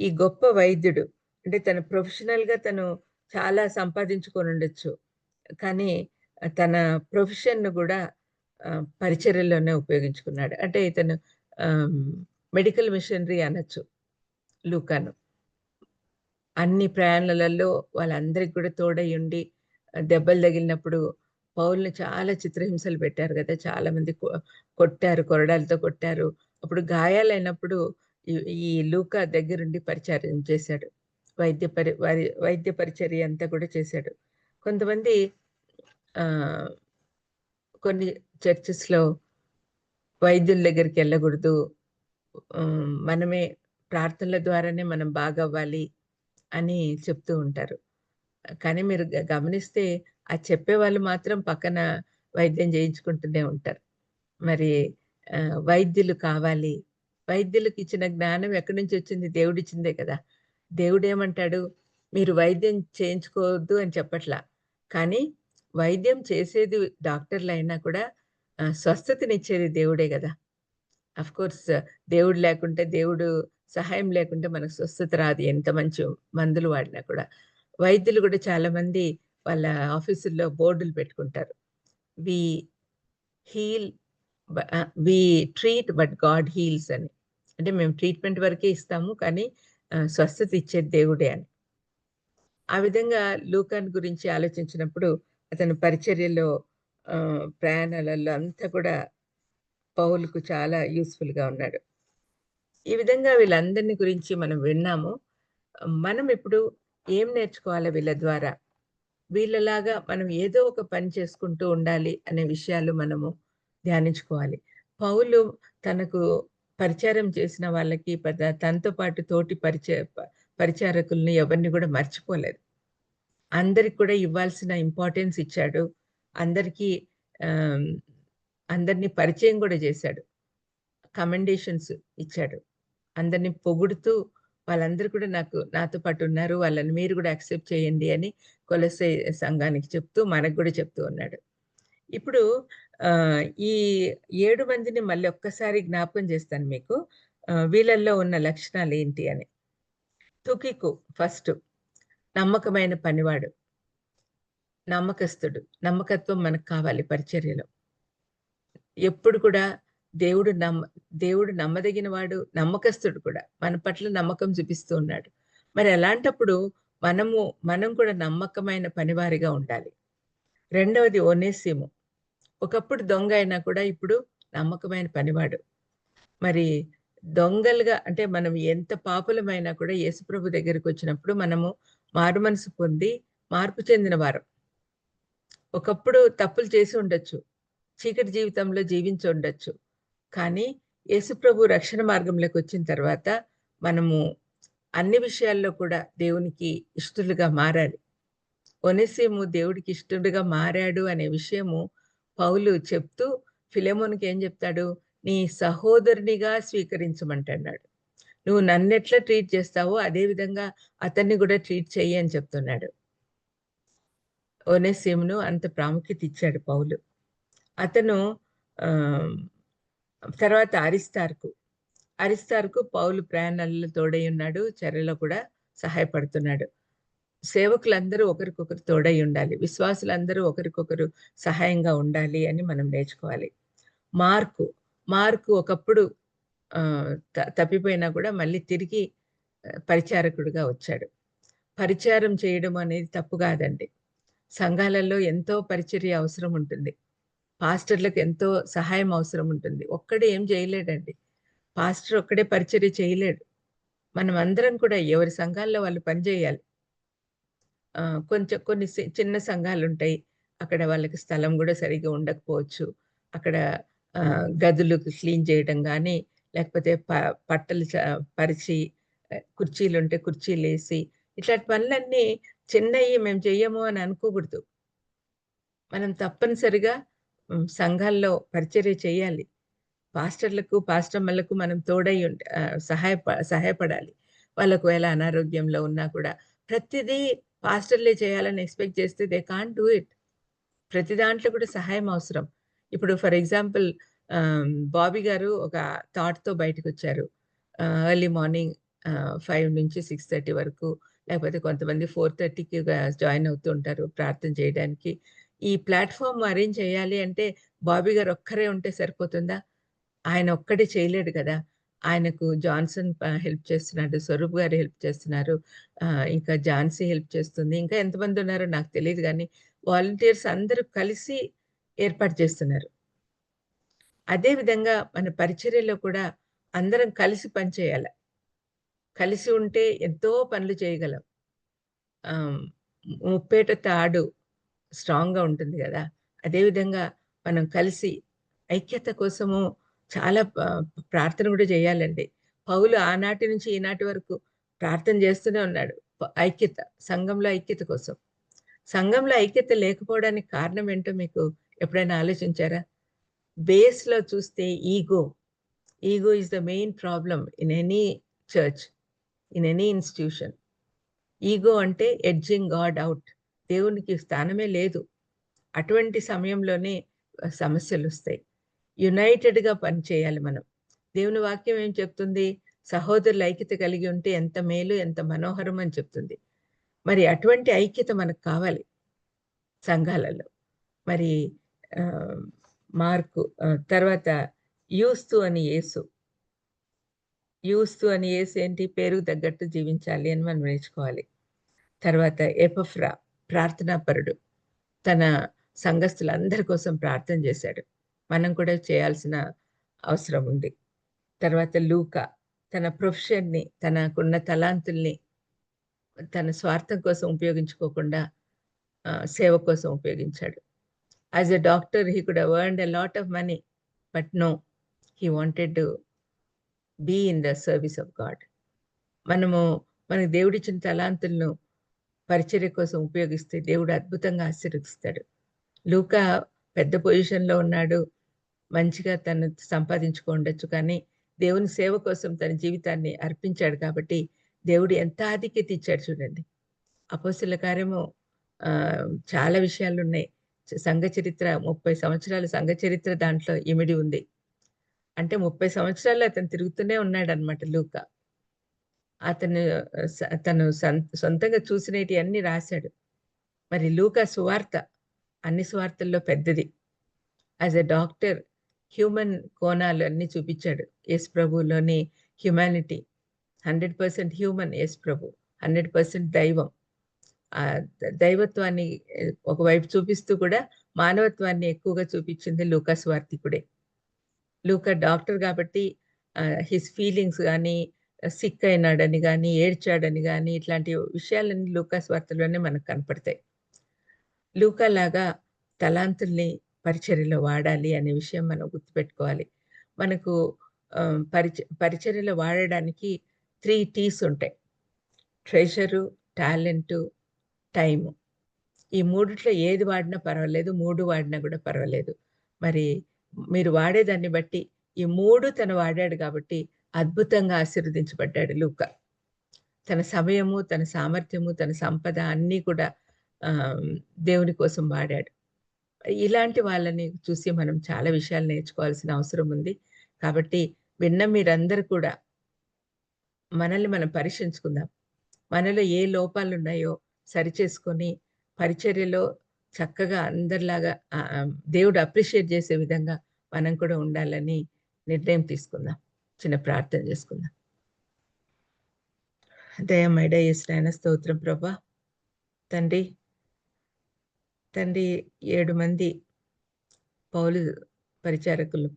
ఈ గొప్ప వైద్యుడు అంటే తన ప్రొఫెషనల్‌గా తను చాలా సంపాదించుకొనుండొచ్చు. కానీ తన ప్రొఫెషన్‌ను గూడా పరిచర్యలోనే ఉపయోగించుకున్నాడు. అంటే ఇతను ఆహ్, మెడికల్ మిషనరీ అనొచ్చు లూకాను. అన్ని ప్రయాణాలలో వాళ్ళందరికి కూడా తోడయ్యుండి దెబ్బలు తగిలినప్పుడు పౌలుని చాలా చిత్రహింసలు పెట్టారు గదా! చాలామంది కొట్టారు. కొరడాలతో కొట్టారు. అప్పుడు గాయాలైనప్పుడు ఈ ఈ లూకా దగ్గరుండి పరిచర్యం చేశాడు. వైద్య పరిచర్య అంతా కూడా చేశాడు. కొంతమంది ఆహ్, కొన్ని చర్చెస్‌లో వైద్యుల దగ్గరికెళ్ళగూడదు. మనమే ప్రార్థనల ద్వారానే మనం బాగవ్వాలి అని చెప్తూ ఉంటారు. కానీ మీరు గమనిస్తే ఆ చెప్పేవాళ్ళు మాత్రం పక్కన వైద్యం చేయించుకుంటూనే ఉంటారు. మరి వైద్యులు కావాలి. వైద్యులకిచ్చిన జ్ఞానం ఎక్కడి నుంచొచ్చింది? దేవుడిచ్చిందే కదా! దేవుడేమంటాడు? మీరు వైద్యం చేయించుకోవద్దు అని చెప్పట్లా. కానీ వైద్యం చేసేది డాక్టర్‌లయినా కూడా స్వస్థతనిచ్చేది దేవుడే గదా! ఆఫ్‌కోర్స్ దేవుడు లేకుంటే దేవుడు సహాయం లేకుంటే మనకు స్వస్థత రాదు. ఎంత మంచి మందులు వాడినా కూడా. వైద్యులు గూడా చాలామంది వాళ్ళ ఆఫీసుల్లో బోర్డులు పెట్టుకుంటారు. We heal we treat but God heals అని. అంటే మేము ట్రీట్‌మెంట్ వరకే ఇస్తాము. కానీ స్వస్థత ఇచ్చేది దేవుడే అని. ఆ విధంగా లూకాను గురించి ఆలోచించినప్పుడు అతని పరిచర్యలో ప్రయాణాలలో అంతా కూడా పౌలుకు చాలా యూజ్‌ఫుల్‌గా ఉన్నాడు. ఈ విధంగా వీళ్ళందరిని గురించి మనం విన్నాము. మనం ఇప్పుడు ఏం నేర్చుకోవాలి వీళ్ళ ద్వారా? వీళ్ళలాగా మనం ఏదో ఒక పని చేసుకుంటూ ఉండాలి అనే విషయాలు మనము ధ్యానించుకోవాలి. పౌలు తనకు పరిచారం చేసిన వాళ్ళకి తనతో పాటు తోటి పరిచారకుల్ని ఎవరిని కూడా మర్చిపోలేదు. అందరికి కూడా ఇవ్వాల్సిన ఇంపార్టెన్స్ ఇచ్చాడు. అందరికీ ఆహ్, అందరిని పరిచయం కూడా చేశాడు. కమెండేషన్స్ ఇచ్చాడు. అందరిని పొగుడుతూ వాళ్ళందరూ కూడా నాతో పాటు ఉన్నారు. వాళ్ళని మీరు కూడా యాక్సెప్ట్ చేయండి అని కొలొస్సే సంఘానికి చెప్తూ, మనకు గూడా చెప్తూ ఉన్నాడు. ఇప్పుడు ఈ 7 మందిని మళ్ళీ ఒక్కసారి జ్ఞాపకం చేస్తాను మీకు. వీళ్ళల్లో ఉన్న లక్షణాలేంటి అని. తుకికు ఫస్టు నమ్మకమైన పనివాడు. నమ్మకస్తుడు. నమ్మకత్వం మనకు కావాలి పరిచర్యలో. ఎప్పుడు కూడా దేవుడు నమ్మ దేవుడు నమ్మదగినవాడు, నమ్మకస్తుడు కూడా. మన పట్ల నమ్మకం చూపిస్తూ ఉన్నాడు. మరి అలాంటప్పుడు మనం కూడా నమ్మకమైన పనివారిగా ఉండాలి. రెండవది ఒనేసిము. ఒకప్పుడు దొంగ అయినా కూడా ఇప్పుడు నమ్మకమైన పనివాడు. మరి దొంగలుగా అంటే మనం ఎంత పాపులమైనా కూడా యేసుప్రభు దగ్గరికొచ్చినప్పుడు మనము మారుమనసు పొంది మార్పు చెందిన వారం. ఒకప్పుడు తప్పులు చేసి ఉండొచ్చు. చీకటి జీవితంలో జీవించుండొచ్చు. కానీ యేసుప్రభు రక్షణ మార్గంలోకొచ్చిన తర్వాత మనము అన్ని విషయాల్లో కూడా దేవునికి ఇష్టలుగా మారాలి. ఒనేసిము దేవుడికి ఇష్టడుగా మారాడు అనే విషయము పౌలు చెప్తూ ఫిలెమోనుకి ఏం చెప్తాడు? నీ సహోదరునిగా స్వీకరించమంటన్నాడు. నువ్వు నన్నెట్లా ట్రీట్ చేస్తావో అదే విధంగా అతన్ని గూడా ట్రీట్ చెయ్యి అని చెప్తున్నాడు. ఒనేసిమును అంత ప్రాముఖ్యత ఇచ్చాడు పౌలు. అతను ఆహ్, తర్వాత అరిస్తార్కు పౌలు ప్రయాణాలలో తోడై ఉన్నాడు. చెరలో కూడా సహాయపడుతున్నాడు. సేవకులందరూ ఒకరికొకరు తోడై ఉండాలి. విశ్వాసులందరూ ఒకరికొకరు సహాయంగా ఉండాలి అని మనం నేర్చుకోవాలి. మార్కు, మార్కు ఒకప్పుడు తప్పిపోయినా కూడా మళ్ళీ తిరిగి పరిచారకుడిగా వచ్చాడు. పరిచారం చేయడం అనేది తప్పు కాదండి. సంఘాలలో ఎంతో పరిచర్య అవసరం ఉంటుంది. పాస్టర్లకు ఎంతో సహాయం అవసరం ఉంటుంది. ఒక్కడే ఏం చేయలేడండి. పాస్టర్ ఒక్కడే పరిచర్య చేయలేడు. మనం అందరం కూడా ఎవరి సంఘాల్లో వాళ్ళు పనిచేయాలి. కొంచెం కొన్ని చిన్న సంఘాలుంటాయి. అక్కడ వాళ్ళకి స్థలం గూడా సరిగ్గా ఉండకపోవచ్చు. అక్కడ గదులు క్లీన్ చేయడం గానీ, లేకపోతే పట్టలు పరిచి, కుర్చీలుంటే కుర్చీలేసి, ఇట్లాంటి పనులన్నీ చిన్నయి మేము చెయ్యము అని అనుకోకూడదు. మనం తప్పనిసరిగా సంఘాల్లో పరిచర్య చేయాలి. పాస్టర్లకు, పాస్టమ్మలకు మనం తోడై సహాయపడాలి. వాళ్ళు ఒకవేళ అనారోగ్యంలో ఉన్నా కూడా ప్రతిదీ పాస్టర్‌లే చేయాలని ఎక్స్‌పెక్ట్ చేస్తే దే కాంట్ డూ ఇట్. ప్రతి దాంట్లో కూడా సహాయం అవసరం. ఇప్పుడు ఫర్ ఎగ్జాంపుల్ బాబీ గారు ఒక థాట్‌తో బయటకొచ్చారు. ఎర్లీ మార్నింగ్ 5 నుంచి 6:30 వరకు, లేకపోతే కొంతమంది 4:30కి జాయిన్ అవుతూ ఉంటారు ప్రార్థన చేయడానికి. ఈ ప్లాట్‌ఫార్మ్ అరేంజ్ చేయాలి అంటే బాబీ గారు ఒక్కరే ఉంటే సరిపోతుందా? ఆయన ఒక్కడే చేయలేడు కదా! ఆయనకు జాన్సన్ హెల్ప్ చేస్తున్నాడు. స్వరూప్ గారు హెల్ప్ చేస్తున్నారు. ఇంకా ఝాన్సీ హెల్ప్ చేస్తుంది. ఇంకా ఎంతమంది ఉన్నారో నాకు తెలీదు గానీ, వాలంటీర్స్ అందరూ కలిసి ఏర్పాటు చేస్తున్నారు. అదే విధంగా మన పరిచర్యలో కూడా అందరం కలిసి పనిచేయాల. కలిసి ఉంటే ఎంతో పనులు చేయగలం. ఆహ్, ముప్పేట తాడు స్ట్రాంగ్‌గా ఉంటుంది గదా! అదే విధంగా మనం కలిసి ఐక్యత కోసము చాలా ప్రార్థన గూడా చేయాలండి. పౌలు ఆనాటి నుంచి ఈనాటి వరకు ప్రార్థన చేస్తూనే ఉన్నాడు. ఐక్యత, సంఘంలో ఐక్యత కోసం. సంఘంలో ఐక్యత లేకపోవడానికి కారణం ఏంటో మీకు ఎప్పుడైనా ఆలోచించారా? బేస్‌లో చూస్తే ego. Ego is the main problem in any church, in any institution. Ego అంటే ఎడ్జింగ్ గాడ్ ఔట్. దేవునికి స్థానమే లేదు. అటువంటి సమయంలోనే సమస్యలొస్తాయి. యునైటెడ్‌గా పనిచేయాలి మనం. దేవుని వాక్యం ఏం చెప్తుంది? సహోదరుల ఐక్యత కలిగి ఉంటే ఎంత మేలు, ఎంత మనోహరం అని చెప్తుంది. మరి అటువంటి ఐక్యత మనకు కావాలి సంఘాలలో. మరి ఆహ్, మార్కు తర్వాత యూస్తు అని యేసు. యూస్తు అని యేసు ఏంటి? పేరుకు తగ్గట్టు జీవించాలి అని మనం నేర్చుకోవాలి. తర్వాత ఎపఫ్రా ప్రార్థనాపరుడు. తన సంఘస్థులందరి కోసం ప్రార్థన చేశాడు. మనం కూడా చేయాల్సిన అవసరం ఉంది. తర్వాత లూకా తన ప్రొఫెషన్‌ని, తనకున్న తలాంతుల్ని తన స్వార్థం కోసం ఉపయోగించుకోకుండా సేవ కోసం ఉపయోగించాడు. As a doctor he could have earned a lot of money. But no, he wanted to be in the service of God. మనము మనకు దేవుడిచ్చిన తలాంతులను పరిచర్య కోసం ఉపయోగిస్తే దేవుడు అద్భుతంగా ఆశీర్వదిస్తాడు. లూకా పెద్ద పొజిషన్‌లో ఉన్నాడు. మంచిగా తను సంపాదించుకోండొచ్చు. కానీ దేవుని సేవ కోసం తన జీవితాన్ని అర్పించాడు కాబట్టి దేవుడు ఎంత ఆధిక్యత ఇచ్చాడు చూడండి. అపోస్తలుల కార్యము చాలా విషయాలున్నాయి. సంఘ చరిత్ర 30 సంవత్సరాల సంఘ చరిత్ర దాంట్లో ఇమిడి ఉంది. అంటే 30 సంవత్సరాలు అతను తిరుగుతూనే ఉన్నాడన్నమాట లూకా. అతను తను సొంతంగా చూసినేటియన్నీ రాశాడు. మరి లూకా సువార్త అన్ని సువార్తల్లో పెద్దది. యాస్ ఎ డాక్టర్ హ్యూమన్ కోణాలు అన్నీ చూపిచ్చాడు. యేసు ప్రభువులోని హ్యుమానిటీ 100% హ్యూమన్ యేసు ప్రభు. 100% దైవం. దైవత్వాన్ని ఒకవైపు చూపిస్తూ కూడా మానవత్వాన్ని ఎక్కువగా చూపిచ్చింది లూకా సువార్తికుడే. లూకా డాక్టర్ గాబట్టి హిస్ ఫీలింగ్స్ గానీ, సిక్ అయినాడని గానీ, ఏడ్చాడని గానీ, ఇట్లాంటి విషయాలన్నీ లూకా సువార్తలోనే మనకు కనపడతాయి. లూకాలాగా తలాంతుల్ని పరిచర్యలో వాడాలి అనే విషయం మనం గుర్తుపెట్టుకోవాలి. మనకు పరిచర్యలో వాడడానికి 3 టీస్ ఉంటాయి. Treasure, talent, time. ఈ మూడిట్లో ఏది వాడినా పర్వాలేదు. 3 వాడినా గూడా పర్వాలేదు. మరి మీరు వాడేదాన్ని బట్టి ఈ 3 తను వాడాడు కాబట్టి అద్భుతంగా ఆశీర్వదించబడ్డాడు లూకా. తన సమయము, తన సామర్థ్యము, తన సంపద అన్నీ కూడా దేవుని కోసం వాడాడు. ఇలాంటి వాళ్ళని చూసి మనం చాలా విషయాలు నేర్చుకోవాల్సిన అవసరం ఉంది. కాబట్టి విన్న మీరందరూ కూడా మనల్ని మనం పరీక్షించుకుందాం. మనలో ఏ లోపాలున్నాయో సరిచేసుకొని పరిచర్యలో చక్కగా అందరిలాగా దేవుడు అప్రిషియేట్ చేసే విధంగా మనం కూడా ఉండాలని నిర్ణయం తీసుకుందాం. చిన్న ప్రార్థన చేసుకుందాం. దయమేడ యేసునాయన స్తోత్రం ప్రభా. తండ్రి 7 మంది పౌలు పరిచారకులు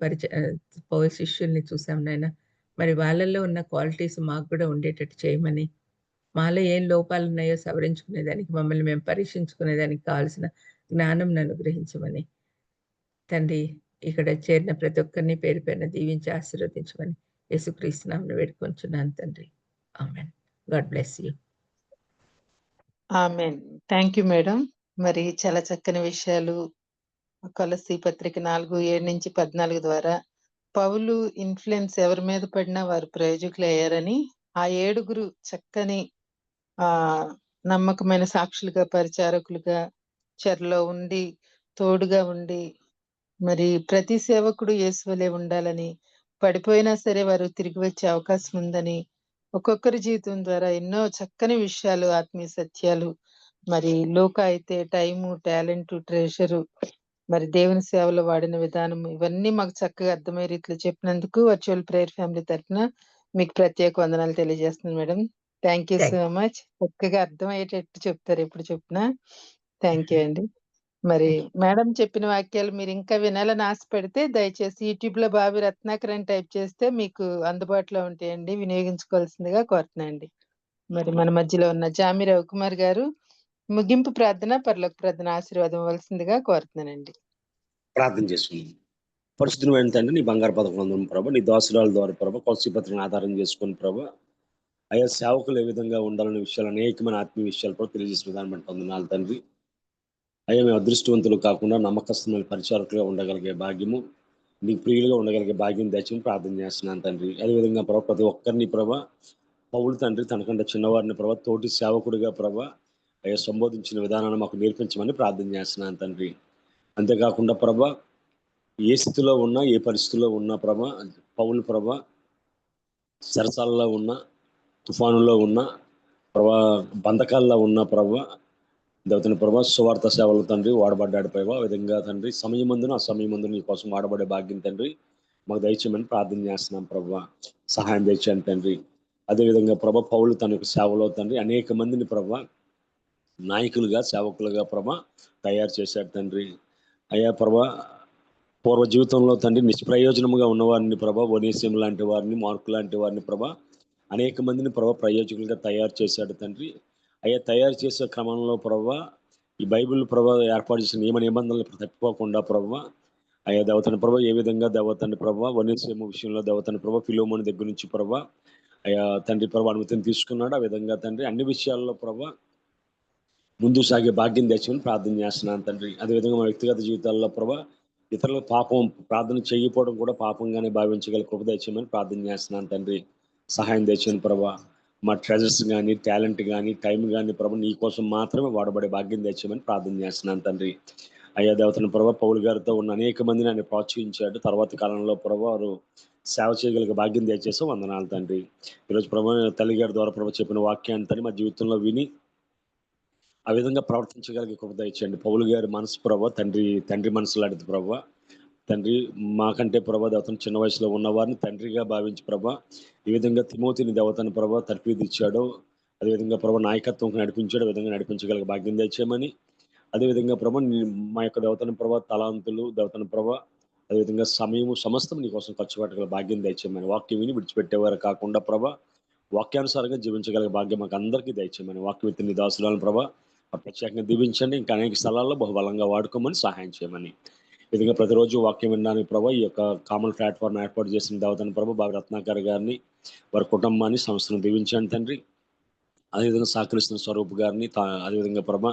పౌలు శిష్యుల్ని చూసాం నాయన. మరి వాళ్ళల్లో ఉన్న క్వాలిటీస్ మాకు కూడా ఉండేటట్టు చేయమని, మాలో ఏం లోపాలున్నాయో సవరించుకునేదానికి, మమ్మల్ని మేము పరీక్షించుకునేదానికి కావాల్సిన జ్ఞానంను అనుగ్రహించమని, తండ్రి ఇక్కడ చేరిన ప్రతి ఒక్కరిని పేరు పేరున దీవించి ఆశీర్వదించమని యేసుక్రీస్తు నామమున వేడుకొంచున్నాను తండ్రి. ఆమేన్. God bless you. ఆమేన్. Thank you madam. మరి చాలా చక్కని విషయాలు కొలస్సీ పత్రిక 4:7-14 ద్వారా పౌలు ఇన్ఫ్లుయెన్స్ ఎవరి మీద పడినా వారు ప్రయోజకులు అయ్యారని, ఆ 7 చక్కని నమ్మకమైన సాక్షులుగా, పరిచారకులుగా చెరలో ఉండి, తోడుగా ఉండి, మరి ప్రతి సేవకుడు యేసు వలె ఉండాలని, పడిపోయినా సరే వారు తిరిగి వచ్చే అవకాశం ఉందని, ఒక్కొక్కరి జీవితం ద్వారా ఎన్నో చక్కని విషయాలు, ఆత్మీయ సత్యాలు, మరి లోక అయితే టైము, టాలెంట్, ట్రెషరు, మరి దేవుని సేవలో వాడిన విధానం, ఇవన్నీ మాకు చక్కగా అర్థమయ్యే రీతిలో చెప్పినందుకు వర్చువల్ ప్రేయర్ ఫ్యామిలీ తరఫున మీకు ప్రత్యేక వందనాలు తెలియజేస్తున్నాను madam. Thank you so much. చక్కగా అర్థమయ్యేటట్టు చెప్తారు ఎప్పుడు చెప్పినా. థ్యాంక్ యూ అండి. మరి మేడం చెప్పిన వాక్యాలు మీరు ఇంకా వినాలని ఆశపడితే దయచేసి యూట్యూబ్ లో బావి రత్నాకర్ అని టైప్ చేస్తే మీకు అందుబాటులో ఉంటాయండి, వినియోగించుకోవాల్సిందిగా కోరుతున్నాండి. మరి మన మధ్యలో ఉన్న జామి రవికుమార్ గారు ముగింపు ప్రార్థన, పరలోక ప్రార్థన ఆశీర్వాదం ఇవ్వాల్సిందిగా కోరుతున్నానండి. ప్రార్థన చేసుకుందాం. పరిశుద్ధమైన తండ్రి, నీ బంగారు పదకొండు ప్రభా, నీ దాసురాల ద్వారా ప్రభా, కొలస్సీ పత్రికను ఆధారం చేసుకుని ప్రభా, అయ్యా సేవకులు ఏ విధంగా ఉండాలనే విషయాలు, అనేకమైన ఆత్మీయ విషయాలు కూడా తెలియజేసిన విధానం బట్టి వందనాలు తండ్రి. అయ్యా మేము అదృష్టవంతులు కాకుండా నమ్మకస్తున్న పరిచారకులుగా ఉండగలిగే భాగ్యము, నీకు ప్రియులుగా ఉండగలిగే భాగ్యం దయచేసి ప్రార్థన చేస్తున్నాను తండ్రి. అదేవిధంగా ప్రభా, ప్రతి ఒక్కరిని ప్రభా, పౌలు తండ్రి తనకంటే చిన్నవారిని ప్రభా, తోటి సేవకుడిగా ప్రభా అయ్యా సంబోధించిన విధానాన్ని మాకు నేర్పించమని ప్రార్థన చేస్తున్నాను తండ్రి. అంతేకాకుండా ప్రభా, ఏ స్థితిలో ఉన్నా, ఏ పరిస్థితిలో ఉన్నా ప్రభా, పౌలు ప్రభా సరసాలలో ఉన్న, తుఫానులో ఉన్న ప్రభా, బంధకాల్లో ఉన్న ప్రభా, దేవతని ప్రభా సువార్త సేవలు తండ్రి వాడబడ్డాడు ప్రభా. ఆ విధంగా తండ్రి సమయమందున అసమయమందున నీ కోసం వాడబడే భాగ్యం తండ్రి మాకు దయచేయమని ప్రార్థన చేస్తున్నాం ప్రభా. సహాయం దయచేయండి తండ్రి. అదేవిధంగా ప్రభా, పౌలు తన యొక్క సేవలో తండ్రి అనేక మందిని ప్రభా నాయకులుగా, సేవకులుగా ప్రభా తయారు చేశాడు తండ్రి. అయ్యా ప్రభా, పూర్వ జీవితంలో తండ్రి నిష్ప్రయోజనముగా ఉన్నవారిని ప్రభా, ఒనేసిం లాంటి వారిని, మార్కు లాంటి వారిని ప్రభా అనేక మందిని ప్రభా ప్రయోజకులుగా తయారు చేశాడు తండ్రి. అయ్యా తయారు చేసే క్రమంలో ప్రభా ఈ బైబిల్ ప్రభా ఏర్పాటు చేసిన నియమ నిబంధనలు తప్పిపోకుండా ప్రభా అయ్యా దేవతని ప్రభా ఏ విధంగా దేవతని ప్రభా ఒనేసిం విషయంలో దేవతని ప్రభా ఫిలోమోని దగ్గర నుంచి ప్రభా అయ్యా తండ్రి ప్రభా అనుమతిని తీసుకున్నాడు. ఆ విధంగా తండ్రి అన్ని విషయాల్లో ప్రభా ముందు సాగే భాగ్యం తెచ్చమని ప్రార్థన చేస్తున్నాను తండ్రి. అదేవిధంగా మా వ్యక్తిగత జీవితాల్లో ప్రభా ఇతరుల పాపం ప్రార్థన చేయకపోవడం కూడా పాపంగానే భావించగల కృప తెచ్చమని ప్రార్థన చేస్తున్నాను తండ్రి. సహాయం తెచ్చని ప్రభా, మా ట్రెజర్స్ కానీ, టాలెంట్ కానీ, టైం కానీ ప్రభా నీ కోసం మాత్రమే వాడబడే భాగ్యం తెచ్చమని ప్రార్థన చేస్తున్నాను తండ్రి. అయ్యా దేవతని ప్రభా, పౌలు గారితో ఉన్న అనేక మందిని ఆయన ప్రోత్సహించాడు. తర్వాత కాలంలో ప్రభా వారు సేవ చేయగలిగే భాగ్యం దయచేసి వందనాలు తండ్రి. ఈరోజు ప్రభా తల్లి గారి ద్వారా ప్రభా చెప్పిన వాక్యాన్ని తండ్రి మా జీవితంలో విని ఆ విధంగా ప్రవర్తించగలిగే కృప దయచేయండి. పౌలు గారి మనసు ప్రభా తండ్రి మనసు లాంటిది ప్రభా. తండ్రి మాకంటే ప్రభా దేవతను చిన్న వయసులో ఉన్నవారిని తండ్రిగా భావించి ప్రభా ఈ విధంగా తిమోతిని దేవతను ప్రభా తర్ఫీదు ఇచ్చాడో అదేవిధంగా ప్రభా నాయకత్వం నడిపించాడు. ఆ విధంగా నడిపించగలిగే భాగ్యం దయచేయమని, అదేవిధంగా ప్రభా మా యొక్క దేవతను ప్రభా తలాంతులు దేవతను ప్రభా అదేవిధంగా సమయము సమస్తం నీ కోసం ఖర్చు పెట్టగల భాగ్యం దయచేయమని, వాక్యం విని విడిచిపెట్టేవారు కాకుండా ప్రభా వాక్యానుసారంగా జీవించగలిగే భాగ్యం మాకు అందరికీ దయచేయమని, వాక్యం విత్తిన దాసురాలను ప్రభా ప్రత్యేకంగా దీవించండి. ఇంకా అనేక స్థలాల్లో బహుబలంగా వాడుకోమని సహాయం చేయమని, విధంగా ప్రతిరోజు వాక్యం వినడానికి ప్రభా ఈ యొక్క కామన్ ప్లాట్ఫామ్ ఏర్పాటు చేసిన దేవతని ప్రభా బాబు రత్నాకర్ గారిని, వారి కుటుంబాన్ని, సంస్థను దీవించండి తండ్రి. అదేవిధంగా సహకరిస్తున్న స్వరూప్ గారిని, అదేవిధంగా ప్రభా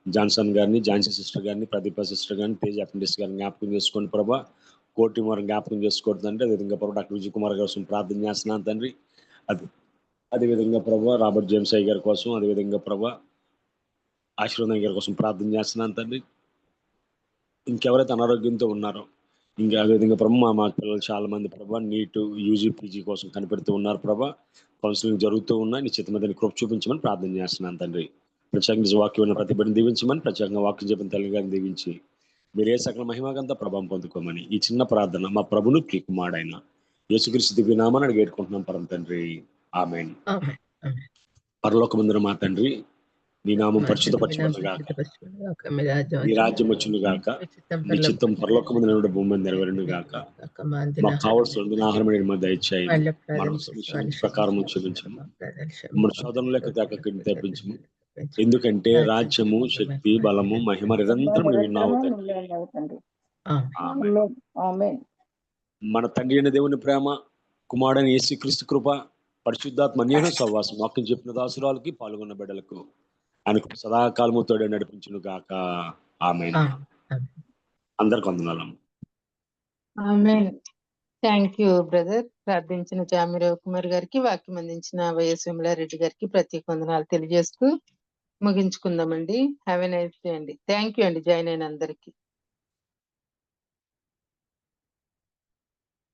జాన్సన్ గారిని, ఝాన్సీ సిస్టర్ గారిని, ప్రదీప సిస్టర్ గారిని, తేజ్ అప్రెంటిస్ గారిని జ్ఞాపకం చేసుకోండి ప్రభా. కోటి వారిని జ్ఞాపకం చేసుకోవద్దు తండ్రి. అదేవిధంగా ప్రభా డాక్టర్ విజయ్ కుమార్ గారి కోసం ప్రార్థన చేస్తున్నాను తండ్రి. అదేవిధంగా ప్రభా రాబర్ట్ జేమ్స్ అయ్య గారి కోసం, అదేవిధంగా ప్రభా ఆశీర్వాదం గారి కోసం ప్రార్థన చేస్తున్నాను తండ్రి. ఇంకెవరైతే అనారోగ్యంతో ఉన్నారో ఇంకా అదేవిధంగా ప్రభా మా పిల్లలు చాలా మంది ప్రభా నీట్ యూజీ పీజీ కోసం కనిపెడుతూ ఉన్నారు ప్రభా. కౌన్సిలింగ్ జరుగుతూ ఉన్నాయి. నీ చిత్త మీద కృప చూపించమని ప్రార్థన చేస్తున్నాను తండ్రి. ప్రత్యేకంగా వాక్యం ప్రతిబిడ్డను దీవించమని, ప్రత్యేకంగా వాక్యం చెప్పిన తల్లి గారిని దీవించి మీరే సకల మహిమకంతా ప్రభావం పొందుకోమని ఈ చిన్న ప్రార్థన మా ప్రభును కుమారుడైన యేసుక్రీస్తు దివ్య నామమున అడిగేట్టుకుంటున్నాం పరమ తండ్రి. ఆమేన్. పరలోకమందున మా తండ్రి, నీ నామం మీ పరిశుద్ధపరచబడును నామం గాక, పరిశుద్ధపరచబడును గాక, మీ రాజ్యం నీ వచ్చును రాజ్యం వచ్చును గాక, మీ చిత్తం నీ చిత్తం పరలోకమందు నెరవేరు భూమి మీద నెరవేరును గాక. మాకు కావాల్సిన ఆహారం మాకు దయచేయండి, మన ప్రకారం క్షమించము, మన శోధనలోకి తేకకుండా తప్పించము. ఎందుకంటే రాజ్యము, శక్తి, బలము, మహిమ నిరంతరం నీవు విన్నావు తండ్రి. ఆమేన్. ఆమేన్. మన తండ్రి అయిన దేవుని ప్రేమ, కుమారుడైన యేసుక్రీస్తు కృప, పరిశుద్ధాత్మ అన్యోన్య సహవాసం వాక్యం చెప్పిన దాసురాలకి పాల్గొన్న బిడ్డలకు ఆయనకు సదాకాలము తోడే నడిపించును గాక. ఆమేన్. అందరికి వందనాలు. ఆమేన్. Thank you brother. ప్రార్థించిన జామిరావు కుమార్ గారికి, వాక్యం అందించిన వైఎస్ విమలారెడ్డి గారికి ప్రత్యేక వందనాలు తెలియజేస్తూ ముగించుకుందామండి. హ్యావ్ ఎ నైస్ డే అండి. థ్యాంక్ యూ అండి జాయిన్ అయిన అందరికి.